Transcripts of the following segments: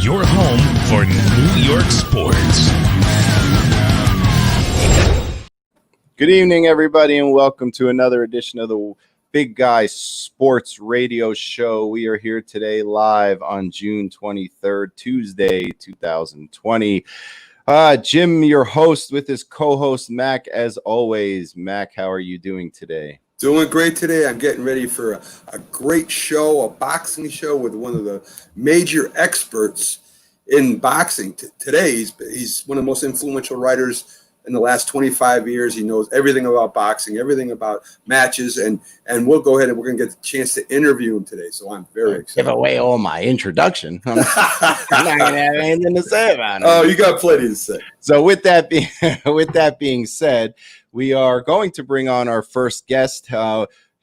your home for New York sports. Good evening, everybody, and welcome to another edition of the Big Guy Sports Radio Show. We are here today live on June 23rd, Tuesday, 2020. Jim, your host, with his co-host, Mac, as always. Mac, how are you doing today? Doing great today. I'm getting ready for a great show, a boxing show with one of the major experts in boxing. Today, he's one of the most influential writers in the last 25 years. He knows everything about boxing, everything about matches, and we'll go ahead and we're going to get the chance to interview him today. So I'm very excited. Give away all my introduction. I'm not going to have anything to say about it. Oh, you got plenty to say. So with that being said, we are going to bring on our first guest.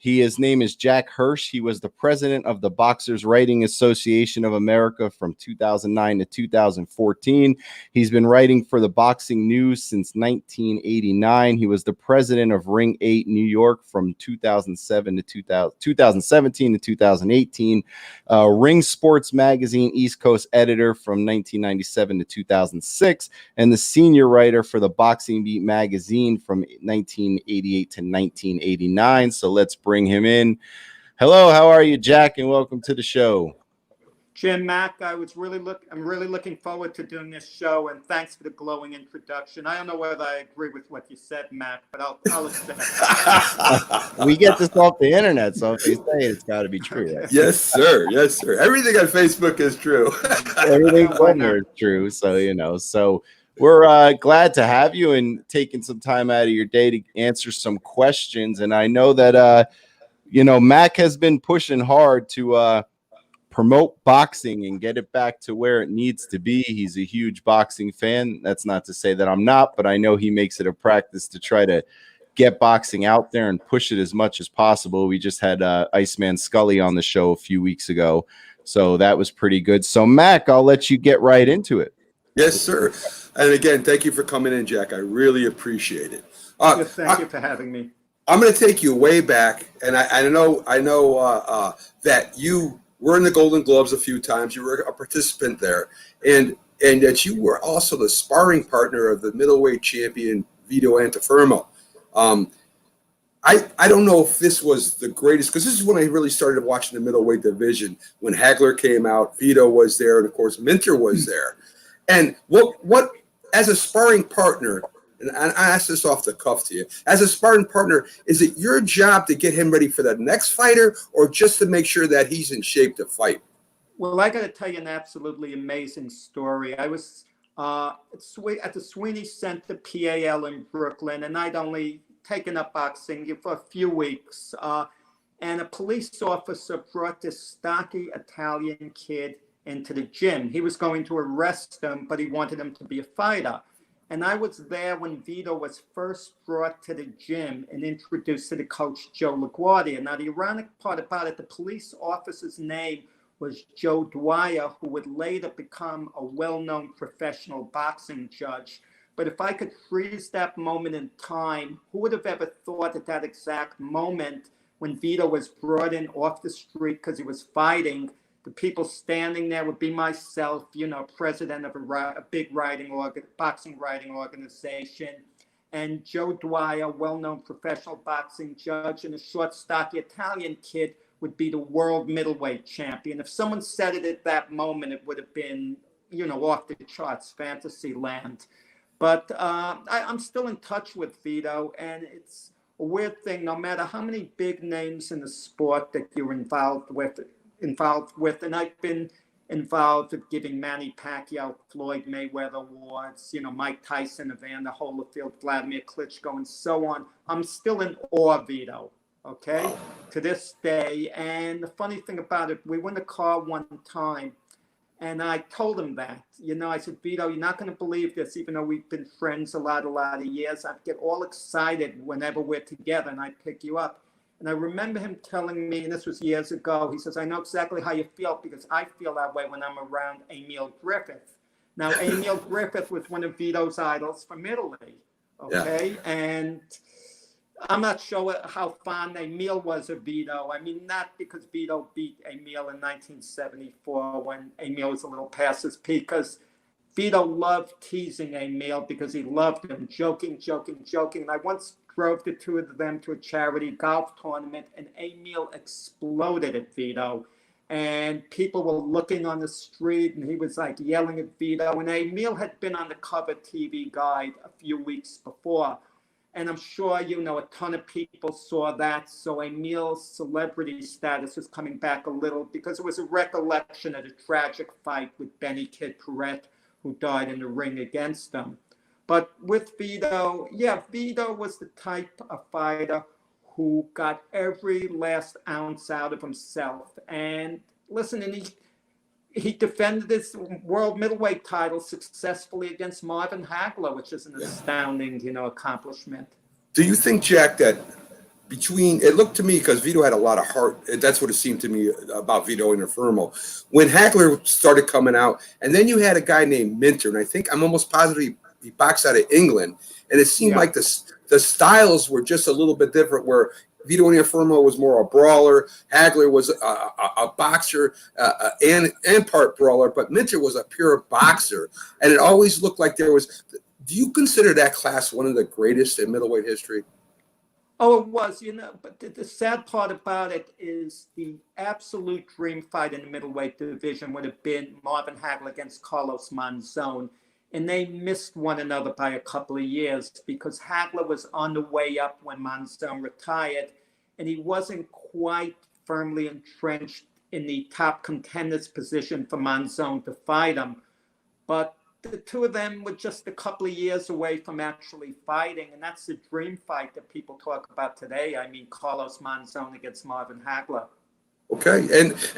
His name is Jack Hirsch. He was the president of the Boxers Writing Association of America from 2009 to 2014. He's been writing for the Boxing News since 1989. He was the president of Ring 8 New York from 2017 to 2018. Ring Sports Magazine East Coast editor from 1997 to 2006, and the senior writer for the Boxing Beat magazine from 1988 to 1989. So let's bring him in. Hello, how are you, Jack? And welcome to the show. Jim, Mac, I'm really looking forward to doing this show, and thanks for the glowing introduction. I don't know whether I agree with what you said, Mac, but I'll accept it. We get this off the internet, so if they say it, it's got to be true. Right? Yes, sir. Yes, sir. Everything on Facebook is true. Everything on there is true. So we're glad to have you and taking some time out of your day to answer some questions. And I know that, Mac has been pushing hard to promote boxing and get it back to where it needs to be. He's a huge boxing fan. That's not to say that I'm not, but I know he makes it a practice to try to get boxing out there and push it as much as possible. We just had Iceman Scully on the show a few weeks ago, so that was pretty good. So, Mac, I'll let you get right into it. Yes, sir. And again, thank you for coming in, Jack. I really appreciate it. Thank you for having me. I'm going to take you way back, and I know that you were in the Golden Gloves a few times. You were a participant there, and that you were also the sparring partner of the middleweight champion Vito Antuofermo. I don't know if this was the greatest, because this is when I really started watching the middleweight division. When Hagler came out, Vito was there, and of course Minter was there. And what as a sparring partner, and I asked this off the cuff to you, as a sparring partner, is it your job to get him ready for the next fighter, or just to make sure that he's in shape to fight? Well, I got to tell you an absolutely amazing story. I was at the Sweeney Center PAL in Brooklyn, and I'd only taken up boxing for a few weeks. And a police officer brought this stocky Italian kid into the gym. He was going to arrest him, but he wanted him to be a fighter. And I was there when Vito was first brought to the gym and introduced to the coach, Joe LaGuardia. Now, the ironic part about it, the police officer's name was Joe Dwyer, who would later become a well-known professional boxing judge. But if I could freeze that moment in time, who would have ever thought at that exact moment when Vito was brought in off the street because he was fighting, the people standing there would be myself, president of a big boxing writing organization, and Joe Dwyer, well-known professional boxing judge, and a short, stocky Italian kid would be the world middleweight champion. If someone said it at that moment, it would have been, off the charts, fantasy land. But I'm still in touch with Vito, and it's a weird thing. No matter how many big names in the sport that you're involved with, and I've been involved with giving Manny Pacquiao, Floyd Mayweather awards, Mike Tyson, Evander Holyfield, Vladimir Klitschko, and so on. I'm still in awe of Vito, okay, to this day. And the funny thing about it, we were in the car one time, and I told him that, I said, Vito, you're not going to believe this, even though we've been friends a lot of years. I get all excited whenever we're together, and I pick you up. And I remember him telling me, and this was years ago, he says, I know exactly how you feel because I feel that way when I'm around Emil Griffith. Now, Emil Griffith was one of Vito's idols from Italy, okay? Yeah. And I'm not sure how fond Emil was of Vito. I mean, not because Vito beat Emil in 1974 when Emil was a little past his peak, because Vito loved teasing Emil because he loved him, joking. And I once drove the two of them to a charity golf tournament, and Emil exploded at Vito. And people were looking on the street, and he was like yelling at Vito. And Emil had been on the cover TV Guide a few weeks before. And I'm sure, you know, a ton of people saw that. So Emil's celebrity status was coming back a little because it was a recollection of a tragic fight with Benny Kid Paret, who died in the ring against him. But with Vito, yeah, Vito was the type of fighter who got every last ounce out of himself. And listen, and he defended his world middleweight title successfully against Marvin Hagler, which is an astounding, you know, accomplishment. Do you think, Jack, that it looked to me, because Vito had a lot of heart, and that's what it seemed to me about Vito Interfermo, when Hagler started coming out, and then you had a guy named Minter, and I think I'm almost positive he boxed out of England, and it seemed like the styles were just a little bit different, where Vito Interfermo was more a brawler. Hagler was a boxer and part brawler, but Minter was a pure boxer. And it always looked like there was. Do you consider that class one of the greatest in middleweight history? Oh, it was, you know, but the sad part about it is the absolute dream fight in the middleweight division would have been Marvin Hagler against Carlos Monzon. And they missed one another by a couple of years because Hagler was on the way up when Monzon retired, and he wasn't quite firmly entrenched in the top contenders position for Monzon to fight him. But the two of them were just a couple of years away from actually fighting, and that's the dream fight that people talk about today. I mean, Carlos Monzon against Marvin Hagler. Okay,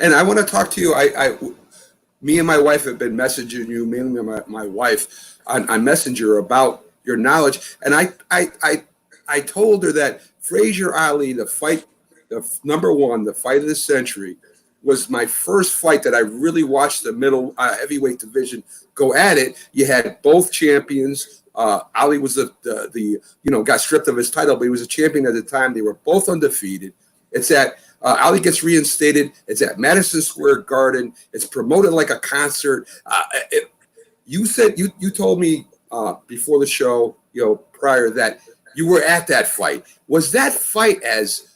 and I want to talk to you. Me and my wife have been messaging you, mainly my wife, on Messenger about your knowledge. And I told her that Frazier Ali, the fight, number one, the fight of the century, was my first fight that I really watched the middle heavyweight division go at it. You had both champions. Ali was the got stripped of his title, but he was a champion at the time. They were both undefeated. It's at Ali gets reinstated. It's at Madison Square Garden. It's promoted like a concert. You said you told me before the show, prior, that you were at that fight. Was that fight as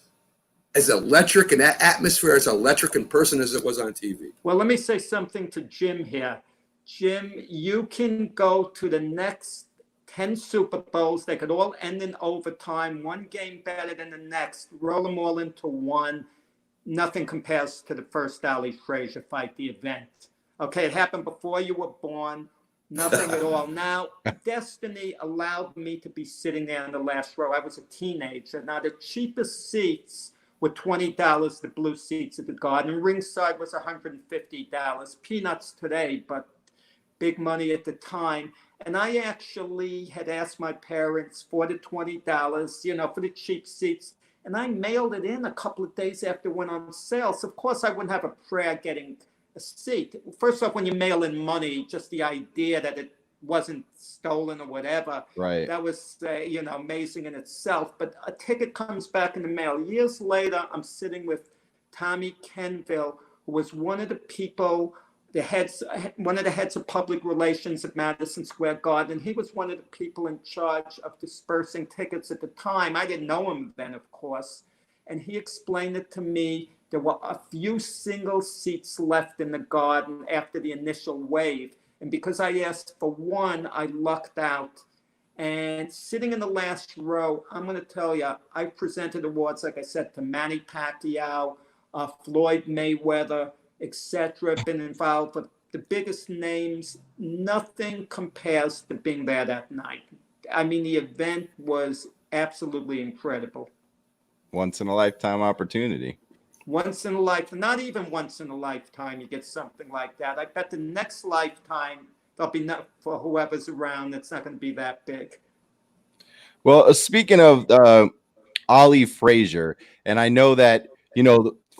electric and that atmosphere as electric in person as it was on TV? Well, let me say something to Jim here. Jim, you can go to the next 10 Super Bowls. They could all end in overtime, one game better than the next. Roll them all into one. Nothing compares to the first Ali Frazier fight, the event. Okay, it happened before you were born. Nothing at all. Now, destiny allowed me to be sitting there in the last row. I was a teenager. Now, the cheapest seats were $20, the blue seats at the Garden. Ringside was $150. Peanuts today, but big money at the time. And I actually had asked my parents for the $20, for the cheap seats. And I mailed it in a couple of days after it went on sale. So, of course, I wouldn't have a prayer getting a seat. First off, when you mail in money, just the idea that it wasn't stolen or whatever, right? That was, amazing in itself. But a ticket comes back in the mail. Years later, I'm sitting with Tommy Kenville, who was one of the people, one of the heads of public relations at Madison Square Garden. He was one of the people in charge of dispersing tickets at the time. I didn't know him then, of course. And he explained it to me. There were a few single seats left in the Garden after the initial wave. And because I asked for one, I lucked out. And sitting in the last row, I'm going to tell you, I presented awards, like I said, to Manny Pacquiao, Floyd Mayweather, etc. Been involved with the biggest names. Nothing compares to being there that night. I mean, the event was absolutely incredible. Once in a lifetime opportunity. Once in a lifetime, not even once in a lifetime, you get something like that. I bet the next lifetime, there'll be not for whoever's around. It's not going to be that big. Well, speaking of Ali Frazier, and I know that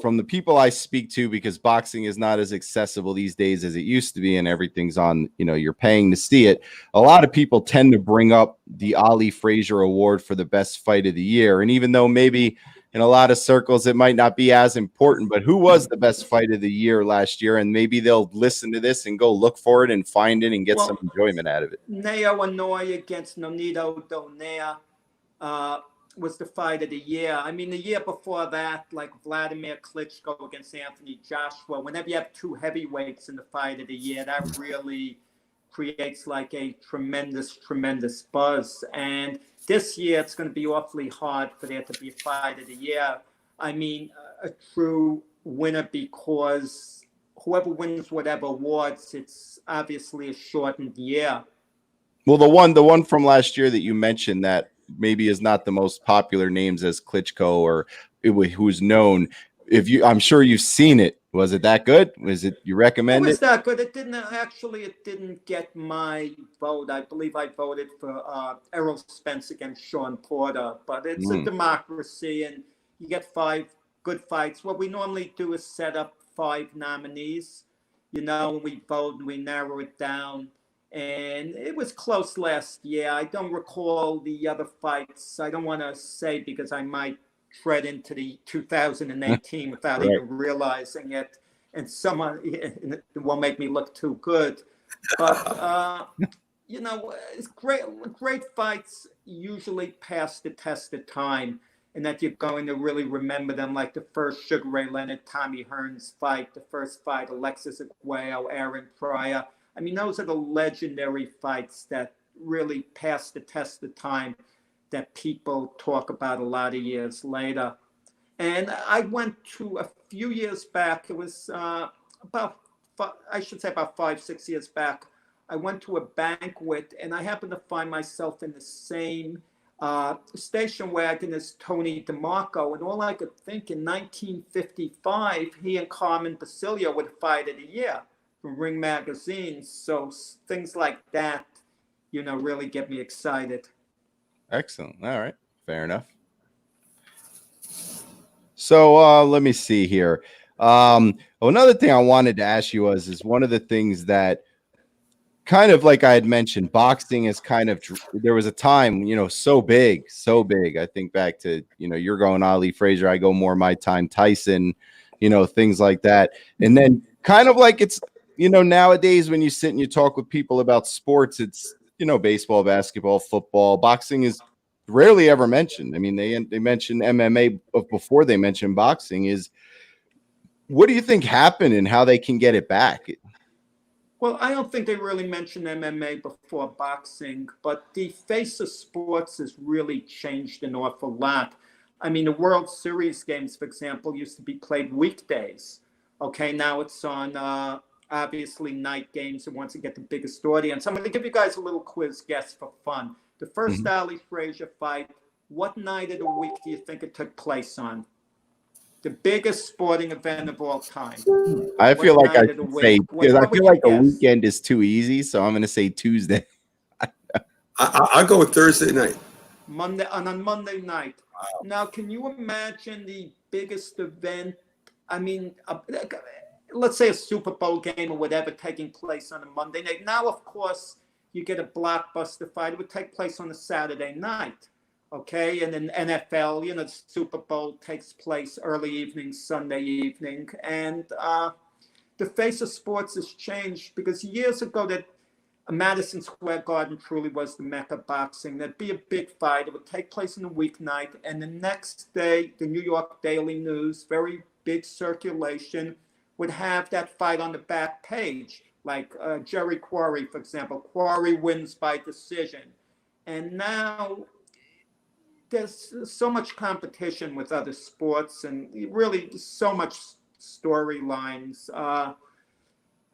from the people I speak to, because boxing is not as accessible these days as it used to be, and everything's on, you're paying to see it. A lot of people tend to bring up the Ali Frazier Award for the best fight of the year. And even though maybe in a lot of circles it might not be as important, but who was the best fight of the year last year? And maybe they'll listen to this and go look for it and find it and get some enjoyment out of it. Neo Inoue against Nonito Donaire was the fight of the year. I mean, the year before that, like Vladimir Klitschko against Anthony Joshua, whenever you have two heavyweights in the fight of the year, that really creates like a tremendous, tremendous buzz. And this year, it's going to be awfully hard for there to be a fight of the year. I mean, a true winner, because whoever wins whatever awards, it's obviously a shortened year. Well, the one from last year that you mentioned that maybe is not the most popular names as Klitschko or who's known. I'm sure you've seen it. Was it that good? Was it, you recommend it? It was that good. It didn't get my vote. I believe I voted for Errol Spence against Sean Porter, but it's a democracy and you get 5 good fights. What we normally do is set up 5 nominees, we vote and we narrow it down. And it was close last year. I don't recall the other fights. I don't want to say because I might tread into the 2018 without even realizing it. And someone, it won't make me look too good. But, it's great fights usually pass the test of time, and that you're going to really remember them, like the first Sugar Ray Leonard, Tommy Hearns fight, the first fight, Alexis Aguayo, Aaron Pryor. I mean, those are the legendary fights that really pass the test of time that people talk about a lot of years later. And I went to a few years back. It was about 5-6 years back. I went to a banquet, and I happened to find myself in the same station wagon as Tony DeMarco. And all I could think, in 1955, he and Carmen Basilio would fight of the year from Ring Magazine. So things like that, really get me excited. Excellent. All right. Fair enough. So let me see here. Another thing I wanted to ask you is one of the things that kind of, like I had mentioned, boxing is kind of, there was a time, so big. I think back to, you're going Ali Frazier, I go more my time Tyson, things like that. And then kind of like it's, nowadays when you sit and you talk with people about sports, it's, baseball, basketball, football. Boxing is rarely ever mentioned. I mean, they mention MMA before they mention boxing. What do you think happened and how they can get it back? Well, I don't think they really mentioned MMA before boxing, but the face of sports has really changed an awful lot. I mean, the World Series games, for example, used to be played weekdays. Okay, now it's on obviously night games and wants to get the biggest audience. I'm going to give you guys a little quiz guess for fun. The first Ali Frazier fight, what night of the week do you think it took place on? The biggest sporting event of all time. I feel like I should say, because I feel like a weekend is too easy, so I'm going to say Tuesday. I'll go with Thursday night. On Monday night. Wow. Now, can you imagine the biggest event? I mean, let's say a Super Bowl game or whatever taking place on a Monday night. Now, of course, you get a blockbuster fight. It would take place on a Saturday night. Okay, and in NFL, the Super Bowl takes place early evening, Sunday evening. And the face of sports has changed, because years ago that Madison Square Garden truly was the mecca of boxing. There'd be a big fight. It would take place on a weeknight. And the next day, the New York Daily News, very big circulation, would have that fight on the back page. Like Jerry Quarry, for example. Quarry wins by decision. And now there's so much competition with other sports, and really so much storylines.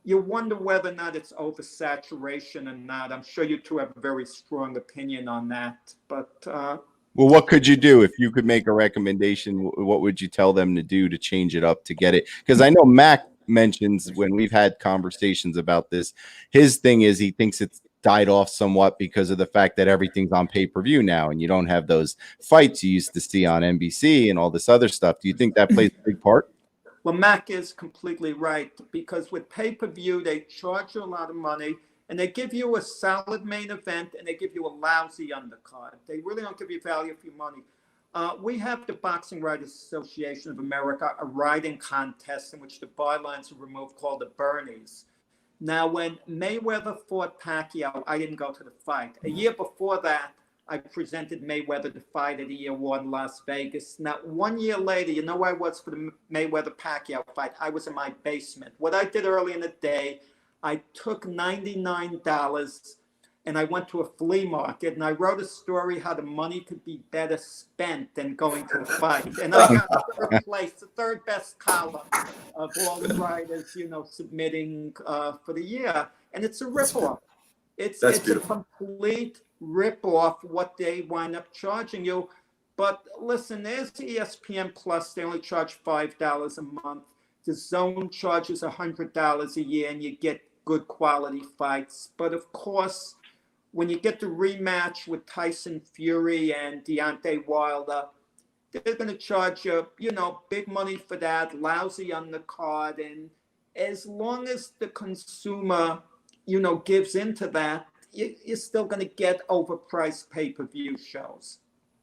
You wonder whether or not it's oversaturation or not. I'm sure you two have a very strong opinion on that. But well, what could you do if you could make a recommendation? What would you tell them to do to change it up to get it? Because I know Mac mentions, when we've had conversations about this, his thing is he thinks it's died off somewhat because of the fact that everything's on pay-per-view now, and you don't have those fights you used to see on NBC and all this other stuff. Do you think that plays a big part? Well, Mac is completely right, because with pay-per-view, they charge you a lot of money, and they give you a solid main event, and they give you a lousy undercard. They really don't give you value for your money. We have the Boxing Writers Association of America, a writing contest in which the bylines are removed, called the Bernies. Now, when Mayweather fought Pacquiao, I didn't go to the fight. A year before that, I presented Mayweather the Fight of the Year award in Las Vegas. Now, 1 year later, you know where I was for the Mayweather-Pacquiao fight? I was in my basement. What I did early in the day, I took $99 and I went to a flea market and I wrote a story how the money could be better spent than going to a fight. And I got third place, the third best column of all the writers, submitting for the year. And it's a ripoff. It's a complete rip off what they wind up charging you. But listen, there's ESPN Plus. They only charge $5 a month. The Zone charges $100 a year, and you get good quality fights. But of course, when you get the rematch with Tyson Fury and Deontay Wilder, they're going to charge you, big money for that, lousy on the card. And as long as the consumer, gives into that, you're still going to get overpriced pay-per-view shows.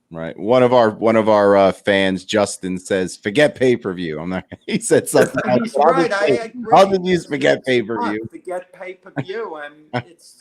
Right. One of our fans, Justin, says, "Forget pay-per-view." I'm not. He said something. He's right. I agree. How did you forget pay-per-view? Forget pay-per-view, and it's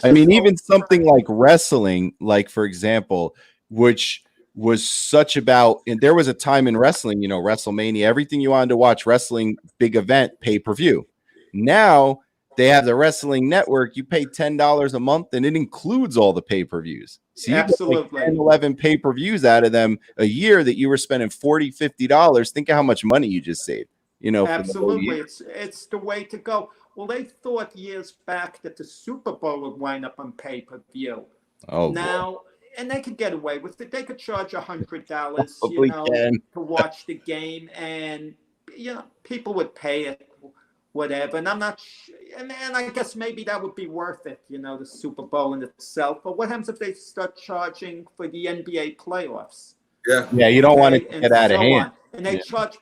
I mean, even something like wrestling, like for example, which was such about, and there was a time in wrestling, WrestleMania, everything you wanted to watch wrestling, big event, pay-per-view. Now they have the Wrestling Network. You pay $10 a month, and it includes all the pay-per-views. So you absolutely get like 10, 11 pay-per-views out of them a year that you were spending $40, $50. Think of how much money you just saved. Absolutely, it's the way to go. Well, they thought years back that the Super Bowl would wind up on pay-per-view. Oh, now, boy. And they could get away with it. They could charge $100, to watch the game, and people would pay it, whatever. And I'm not, and I guess maybe that would be worth it, the Super Bowl in itself. But what happens if they start charging for the NBA playoffs? Yeah, you don't want to get out of hand. And they charge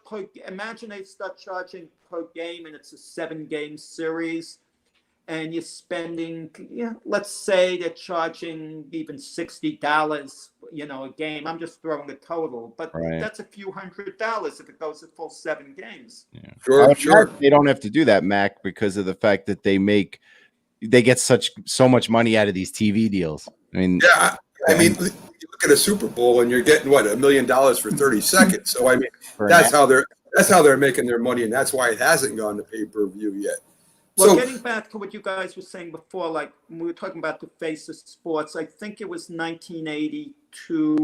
imagine they start charging per game, and it's a 7-game series, and you're spending, let's say they're charging even $60, a game. I'm just throwing the total, but that's a few $100 if it goes a full 7 games. Yeah. Sure. They don't have to do that, Mac, because of the fact that they get so much money out of these TV deals. I mean, I mean, you look at a Super Bowl and you're getting $1 million for 30 seconds. So I mean, that's how they're making their money, and that's why it hasn't gone to pay-per-view yet. Well, getting back to what you guys were saying before, like when we were talking about the face of sports, I think it was 1982,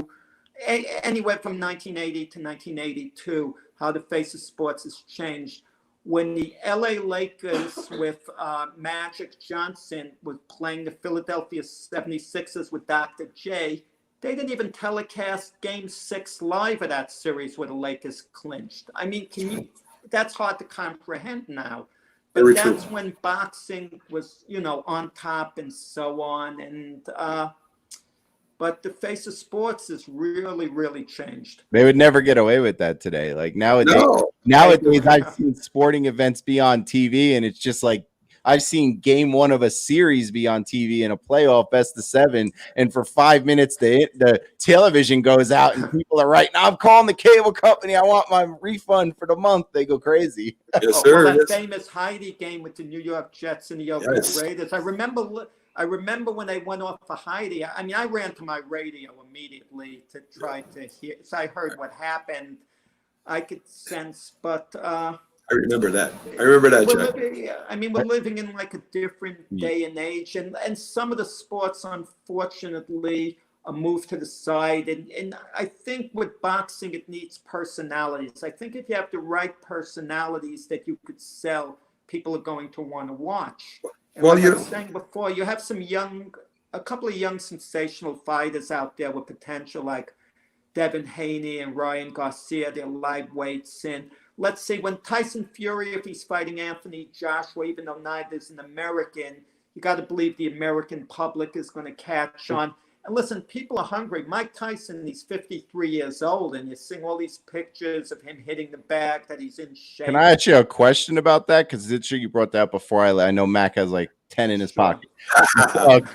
anywhere from 1980 to 1982, how the face of sports has changed. When the LA Lakers with Magic Johnson was playing the Philadelphia 76ers with Dr. J, they didn't even telecast Game 6 live of that series where the Lakers clinched. I mean, that's hard to comprehend now. But that's when boxing was, on top and so on. And but the face of sports has really, really changed. They would never get away with that today. Like nowadays, I've seen sporting events be on TV, and it's just like I've seen game 1 of a series be on TV in a playoff best of 7, and for 5 minutes the television goes out and people are writing, "I'm calling the cable company. I want my refund for the month." They go crazy. Yes, sir. Well, that famous Heidi game with the New York Jets and the Oakland Raiders. I remember when they went off for Heidi. I mean, I ran to my radio immediately to try to hear. So I heard what happened. I could sense, but I remember that. Chuck. We're living in like a different day and age, and some of the sports, unfortunately, are moved to the side. And I think with boxing, it needs personalities. I think if you have the right personalities that you could sell, people are going to want to watch. And like I was saying before, you have a couple of young sensational fighters out there with potential, like Devin Haney and Ryan Garcia. They're lightweights. And let's see, when Tyson Fury, if he's fighting Anthony Joshua, even though neither's an American, you got to believe the American public is going to catch on. And listen, people are hungry. Mike Tyson, he's 53 years old, and you're seeing all these pictures of him hitting the bag, that he's in shape. Can I ask you a question about that? Because it's sure you brought that up before. I know Mac has like 10 in his pocket.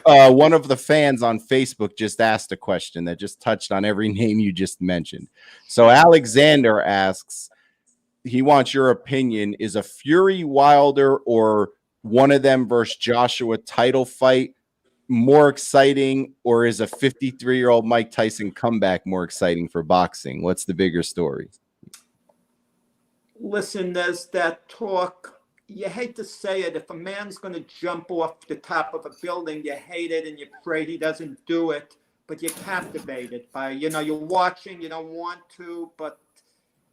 One of the fans on Facebook just asked a question that just touched on every name you just mentioned. So Alexander asks, he wants your opinion. Is a Fury Wilder or one of them versus Joshua title fight more exciting, or is a 53-year-old Mike Tyson comeback more exciting for boxing? What's the bigger story? Listen, there's that talk. You hate to say it. If a man's going to jump off the top of a building, you hate it and you're afraid he doesn't do it, but you're captivated by, you're watching, you don't want to, but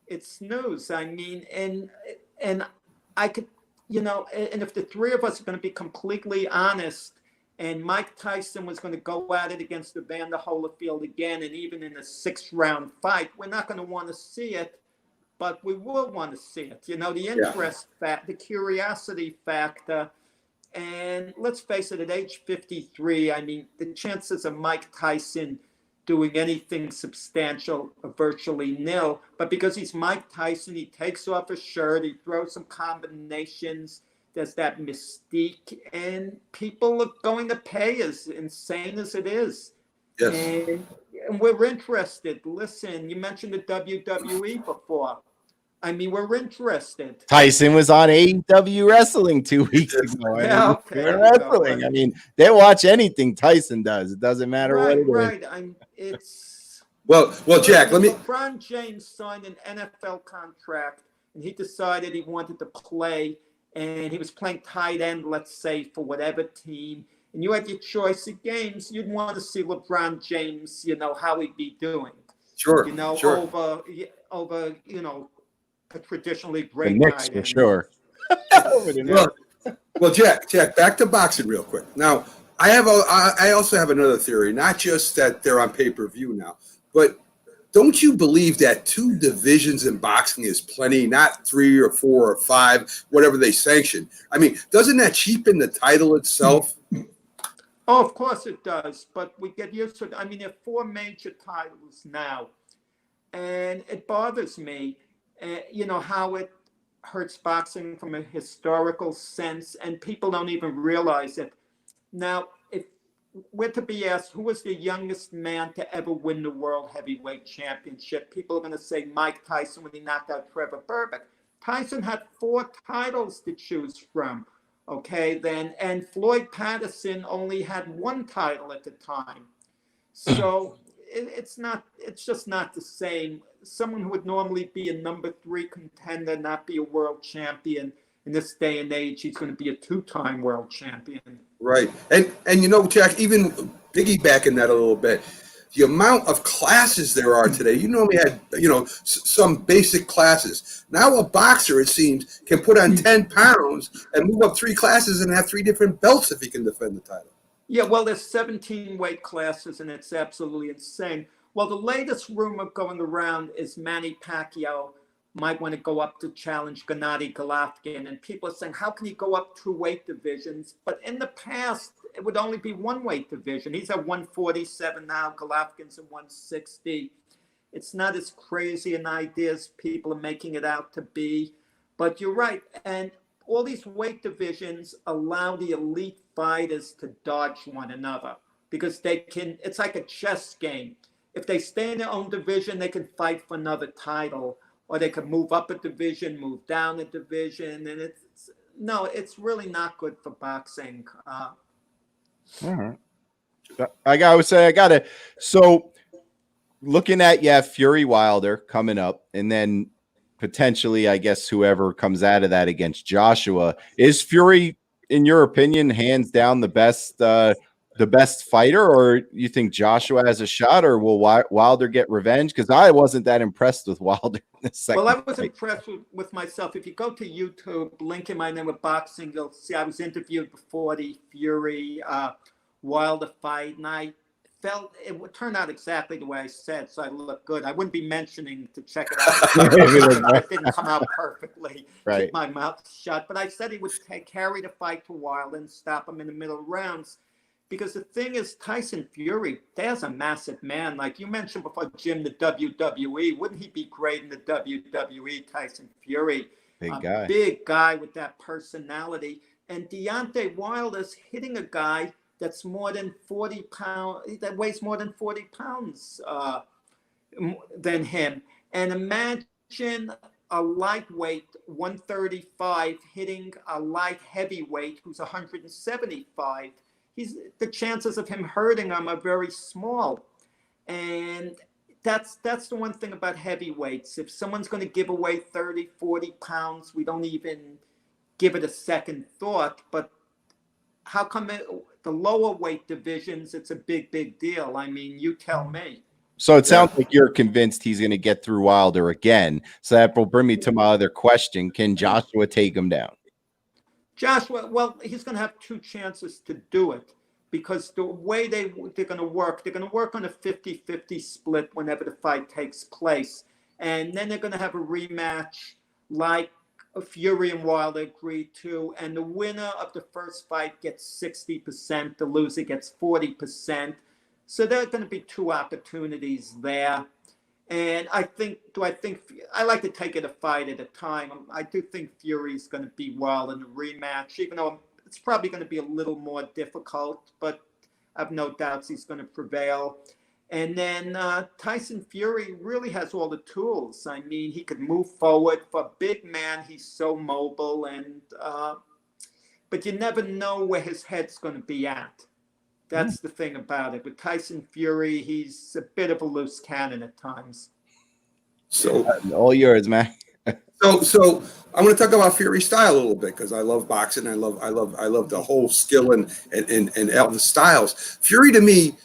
it's news. I mean, and I could, and if the three of us are going to be completely honest, and Mike Tyson was going to go at it against Evander Holyfield again, and even in a 6-round fight, we're not going to want to see it, but we will want to see it. The interest the curiosity factor. And let's face it, at age 53, I mean, the chances of Mike Tyson doing anything substantial are virtually nil. But because he's Mike Tyson, he takes off his shirt, he throws some combinations. There's that mystique, and people are going to pay, as insane as it is. Yes. And we're interested. Listen, you mentioned the WWE before. I mean, we're interested. Tyson was on AEW Wrestling 2 weeks ago. Wrestling. I mean, they watch anything Tyson does. It doesn't matter what it is. Right. It's well, Jack. LeBron James signed an NFL contract, and he decided he wanted to play. And he was playing tight end, let's say, for whatever team, and you had your choice of games, you'd want to see LeBron James, how he'd be doing. Sure. Over a traditionally great the Knicks, for sure. well, Jack, back to boxing real quick. Now, I also have another theory, not just that they're on pay-per-view now, but don't you believe that 2 divisions in boxing is plenty, not 3 or 4 or 5, whatever they sanction? I mean, doesn't that cheapen the title itself? Oh, of course it does, but we get used to it. I mean, there are 4 major titles now, and it bothers me, how it hurts boxing from a historical sense, and people don't even realize it. Now, if we're to be asked who was the youngest man to ever win the World Heavyweight Championship, people are going to say Mike Tyson when he knocked out Trevor Berbick. Tyson had 4 titles to choose from, and Floyd Patterson only had 1 title at the time. So it's just not the same. Someone who would normally be a number 3 contender, not be a world champion, in this day and age, he's going to be a 2-time world champion. Right. And Jack, even piggybacking that a little bit, the amount of classes there are today, you normally had, some basic classes. Now a boxer, it seems, can put on 10 pounds and move up 3 classes and have 3 different belts if he can defend the title. Yeah, well, there's 17 weight classes, and it's absolutely insane. Well, the latest rumor going around is Manny Pacquiao might want to go up to challenge Gennady Golovkin. And people are saying, how can he go up 2 weight divisions? But in the past, it would only be 1 weight division. He's at 147 now. Golovkin's at 160. It's not as crazy an idea as people are making it out to be. But you're right. And all these weight divisions allow the elite fighters to dodge one another because they can, it's like a chess game. If they stay in their own division, they can fight for another title. Or they could move up a division, move down a division, and it's really not good for boxing. All right. I would say so looking at Fury Wilder coming up, and then potentially, I guess, whoever comes out of that against Joshua. Is Fury, in your opinion, hands down the best fighter, or you think Joshua has a shot, or will Wilder get revenge? Because I wasn't that impressed with Wilder in the second Well, I was fight. impressed with myself. If you go to YouTube, link in my name with boxing, you'll see I was interviewed before the Fury Wilder fight, and I felt it would turn out exactly the way I said, so I look good. I wouldn't be mentioning to check it out. It didn't come out perfectly. Right. Keep my mouth shut. But I said he would carry the fight to Wilder and stop him in the middle rounds. Because the thing is, Tyson Fury, there's a massive man. Like you mentioned before, Jim, the WWE. Wouldn't he be great in the WWE, Tyson Fury? Big guy. Big guy with that personality. And Deontay Wilder's hitting a guy that's more than 40 pounds, that weighs more than 40 pounds than him. And imagine a lightweight 135 hitting a light heavyweight who's 175. The chances of him hurting him are very small. And that's the one thing about heavyweights. If someone's going to give away 30, 40 pounds, we don't even give it a second thought. But how come the lower weight divisions, it's a big deal? I mean, you tell me. So it sounds like you're convinced he's going to get through Wilder again. So that will bring me to my other question. Can Joshua take him down? Joshua, well, he's going to have two chances to do it because the way they're going to work on a 50-50 split whenever the fight takes place. And then they're going to have a rematch like Fury and Wilder agreed to. And the winner of the first fight gets 60%. The loser gets 40%. So there are going to be two opportunities there. And I like to take it a fight at a time. I do think Fury's going to beat Wilder in the rematch, even though it's probably going to be a little more difficult, but I have no doubts he's going to prevail. And then Tyson Fury really has all the tools. I mean, he could move forward. For a big man, he's so mobile, but you never know where his head's going to be at. That's the thing about it. With Tyson Fury, he's a bit of a loose cannon at times. So all yours, man. So I'm going to talk about Fury's style a little bit because I love boxing. I love the whole skill and all the styles. Fury to me,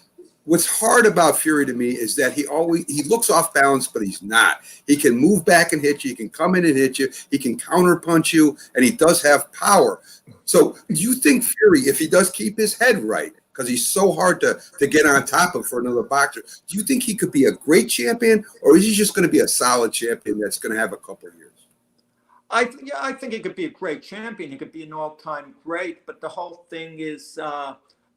what's hard about Fury to me is that he looks off balance, but he's not. He can move back and hit you. He can come in and hit you. He can counter punch you, and he does have power. So do you think Fury, if he does keep his head right, because he's so hard to get on top of for another boxer, do you think he could be a great champion, or is he just going to be a solid champion that's going to have a couple of years? I think he could be a great champion. He could be an all-time great, but the whole thing is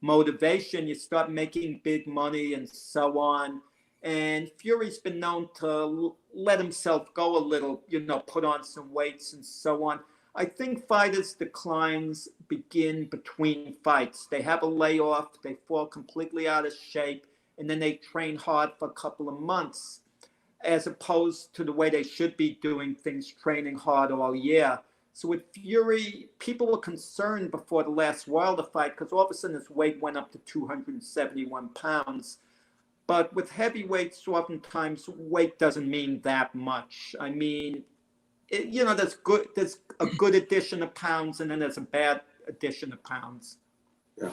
motivation. You start making big money and so on. And Fury's been known to let himself go a little, put on some weights and so on. I think fighters' declines begin between fights. They have a layoff, they fall completely out of shape, and then they train hard for a couple of months, as opposed to the way they should be doing things, training hard all year. So with Fury, people were concerned before the last Wilder fight because all of a sudden his weight went up to 271 pounds. But with heavyweights, oftentimes weight doesn't mean that much. I mean, there's a good addition of pounds, and then there's a bad addition of pounds. Yeah.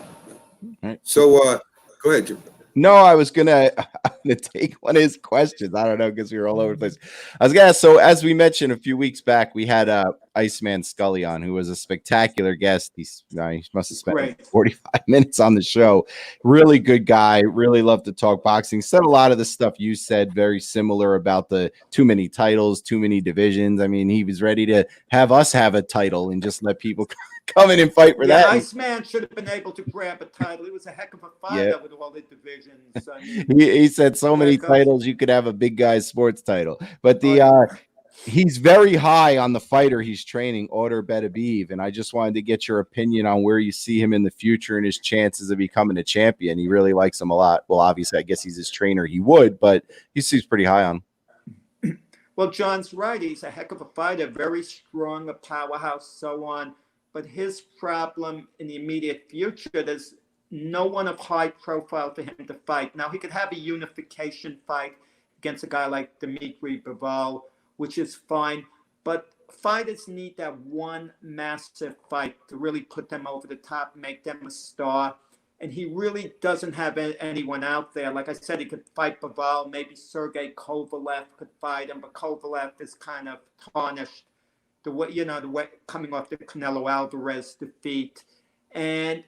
Right. So go ahead, Jim. No, I was gonna take one of his questions. I don't know because we were all over the place. I was gonna. So as we mentioned a few weeks back, we had Iceman Scully on, who was a spectacular guest. He must have spent 45 minutes on the show. Really good guy. Really loved to talk boxing. Said a lot of the stuff you said, very similar about the too many titles, too many divisions. I mean, he was ready to have us have a title and just let people come in and fight for that. Iceman should have been able to grab a title. He was a heck of a fighter with all the divisions. I mean, he said so many titles, you could have a big guy sports title. But he's very high on the fighter he's training, Order Beterbiev, and I just wanted to get your opinion on where you see him in the future and his chances of becoming a champion. He really likes him a lot. Well, obviously, I guess he's his trainer. He would, but he seems pretty high on him. Well, John's right. He's a heck of a fighter, very strong, a powerhouse, so on. But his problem in the immediate future, there's no one of high profile for him to fight. Now, he could have a unification fight against a guy like Dimitri Bivol, which is fine. But fighters need that one massive fight to really put them over the top, make them a star. And he really doesn't have anyone out there. Like I said, he could fight Bivol. Maybe Sergey Kovalev could fight him, but Kovalev is kind of tarnished. The way coming off the Canelo Alvarez defeat, and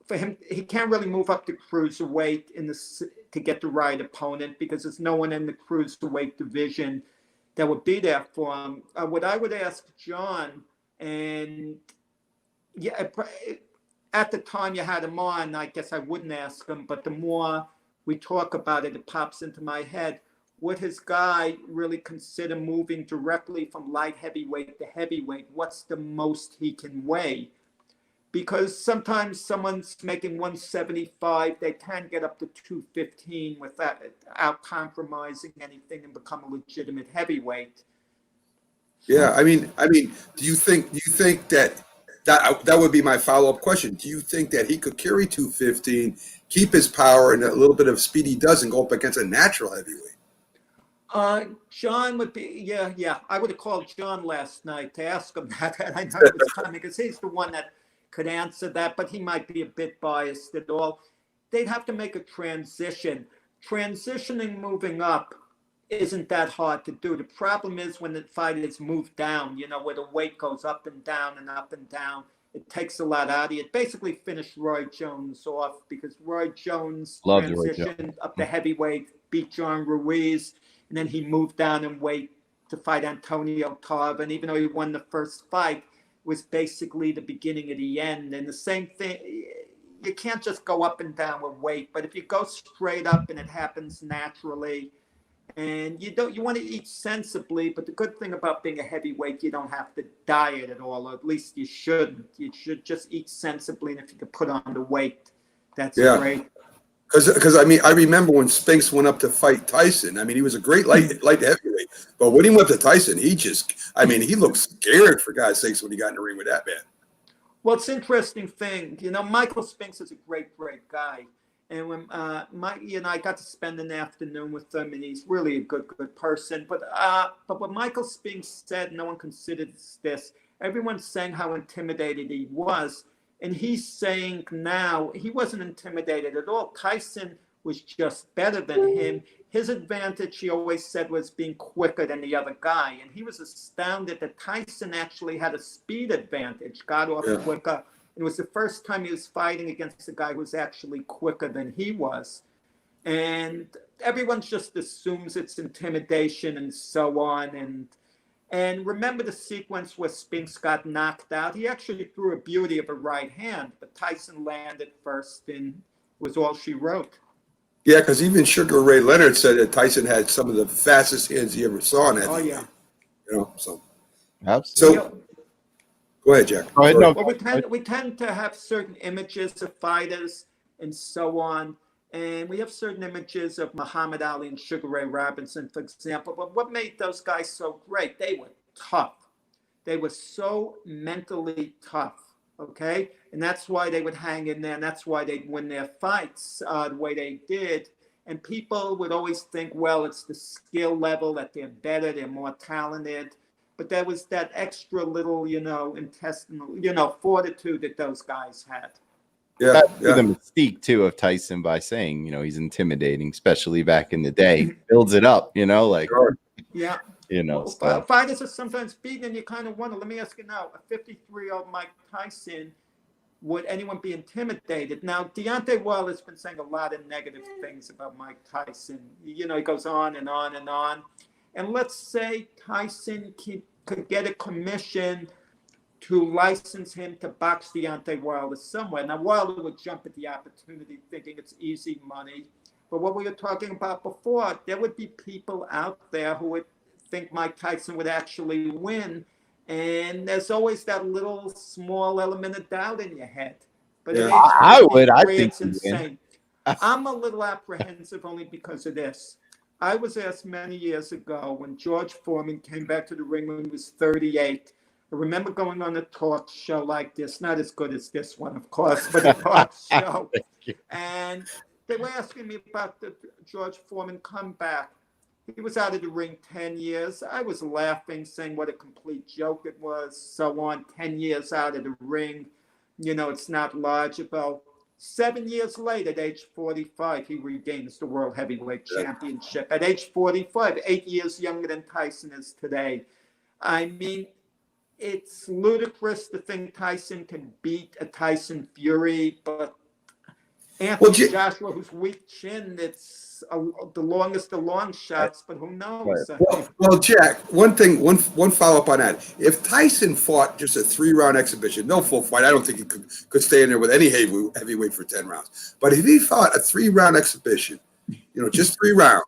for him, he can't really move up the cruiserweight to get the right opponent because there's no one in the cruiserweight division that would be there for him. What I would ask John, and at the time you had him on, I guess I wouldn't ask him, but the more we talk about it, it pops into my head. Would his guy really consider moving directly from light heavyweight to heavyweight? What's the most he can weigh? Because sometimes someone's making 175, they can get up to 215 without compromising anything and become a legitimate heavyweight. Yeah, I mean, do you think that would be my follow-up question? Do you think that he could carry 215, keep his power and a little bit of speed he does, and go up against a natural heavyweight? John would be, yeah. I would have called John last night to ask him that. I know it was coming because he's the one that could answer that, but he might be a bit biased at all. They'd have to make a transition. Transitioning, moving up, isn't that hard to do. The problem is when the fighters move down, where the weight goes up and down and up and down. It takes a lot out of you. It basically finished Roy Jones off because Roy Jones transitioned up to heavyweight, beat John Ruiz, and then he moved down in weight to fight Antonio Tarver. And even though he won the first fight, it was basically the beginning of the end. And the same thing, you can't just go up and down with weight, but if you go straight up and it happens naturally, and you want to eat sensibly, but the good thing about being a heavyweight, you don't have to diet at all, or at least you shouldn't. You should just eat sensibly, and if you can put on the weight, that's great. Because I remember when Spinks went up to fight Tyson. I mean, he was a great light heavyweight, but when he went to Tyson, he looked scared, for God's sakes, when he got in the ring with that man. Well, it's an interesting thing. Michael Spinks is a great guy. And when Mikey and I got to spend an afternoon with him, and he's really a good person. But what Michael Spinks said, no one considers this. Everyone's saying how intimidated he was. And he's saying now he wasn't intimidated at all. Tyson was just better than him. His advantage, he always said, was being quicker than the other guy. And he was astounded that Tyson actually had a speed advantage, got off quicker. It was the first time he was fighting against a guy who was actually quicker than he was. And everyone just assumes it's intimidation and so on. And remember the sequence where Spinks got knocked out? He actually threw a beauty of a right hand, but Tyson landed first and was all she wrote. Yeah, because even Sugar Ray Leonard said that Tyson had some of the fastest hands he ever saw in that. Oh, yeah. So. Absolutely. So, go ahead, Jack. Go ahead, no. Well, we tend to have certain images of fighters and so on. And we have certain images of Muhammad Ali and Sugar Ray Robinson, for example. But what made those guys so great? They were tough. They were so mentally tough, okay? And that's why they would hang in there. And that's why they'd win their fights the way they did. And people would always think, well, it's the skill level, that they're better, they're more talented. But there was that extra little, intestinal, fortitude that those guys had. Yeah. The mystique too of Tyson by saying, he's intimidating, especially back in the day, builds it up, Yeah. Fighters are sometimes beaten, and you kind of wonder. Let me ask you now: a 53-year-old Mike Tyson, would anyone be intimidated? Now, Deontay Wilder's been saying a lot of negative things about Mike Tyson. He goes on and on and on. And let's say Tyson could get a commission to license him to box Deontay Wilder somewhere. Now, Wilder would jump at the opportunity thinking it's easy money. But what we were talking about before, there would be people out there who would think Mike Tyson would actually win. And there's always that little small element of doubt in your head. But I think it's insane. I'm a little apprehensive only because of this. I was asked many years ago when George Foreman came back to the ring when he was 38. I remember going on a talk show like this, not as good as this one, of course, but a talk show. And they were asking me about the George Foreman comeback. He was out of the ring 10 years. I was laughing, saying what a complete joke it was, so on. 10 years out of the ring, it's not logical. 7 years later, at age 45, he regains the World Heavyweight Championship. At age 45, 8 years younger than Tyson is today. I mean, it's ludicrous to think Tyson can beat a Tyson Fury, but Anthony Joshua, who's weak chin, it's the longest of long shots, but who knows? Well, Jack, one follow-up on that. If Tyson fought just a 3-round exhibition, no full fight, I don't think he could stay in there with any heavyweight for 10 rounds. But if he fought a 3-round exhibition, just 3 rounds,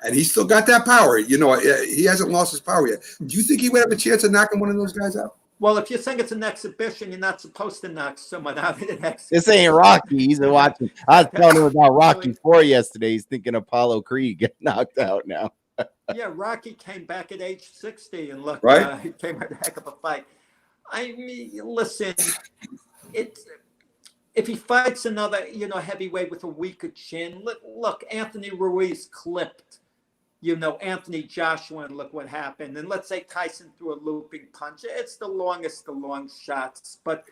and he still got that power, he hasn't lost his power yet. Do you think he would have a chance of knocking one of those guys out? Well, if you're saying it's an exhibition, you're not supposed to knock someone out in an exhibition. This ain't Rocky. He's been watching. I was telling him about Rocky 4 yesterday. He's thinking Apollo Creed get knocked out now. Yeah, Rocky came back at age 60 and look, right? He came out a heck of a fight. I mean, listen, if he fights another, heavyweight with a weaker chin, look, Anthony Ruiz clipped, Anthony Joshua, and look what happened. And let's say Tyson threw a looping punch. It's the longest of long shots. But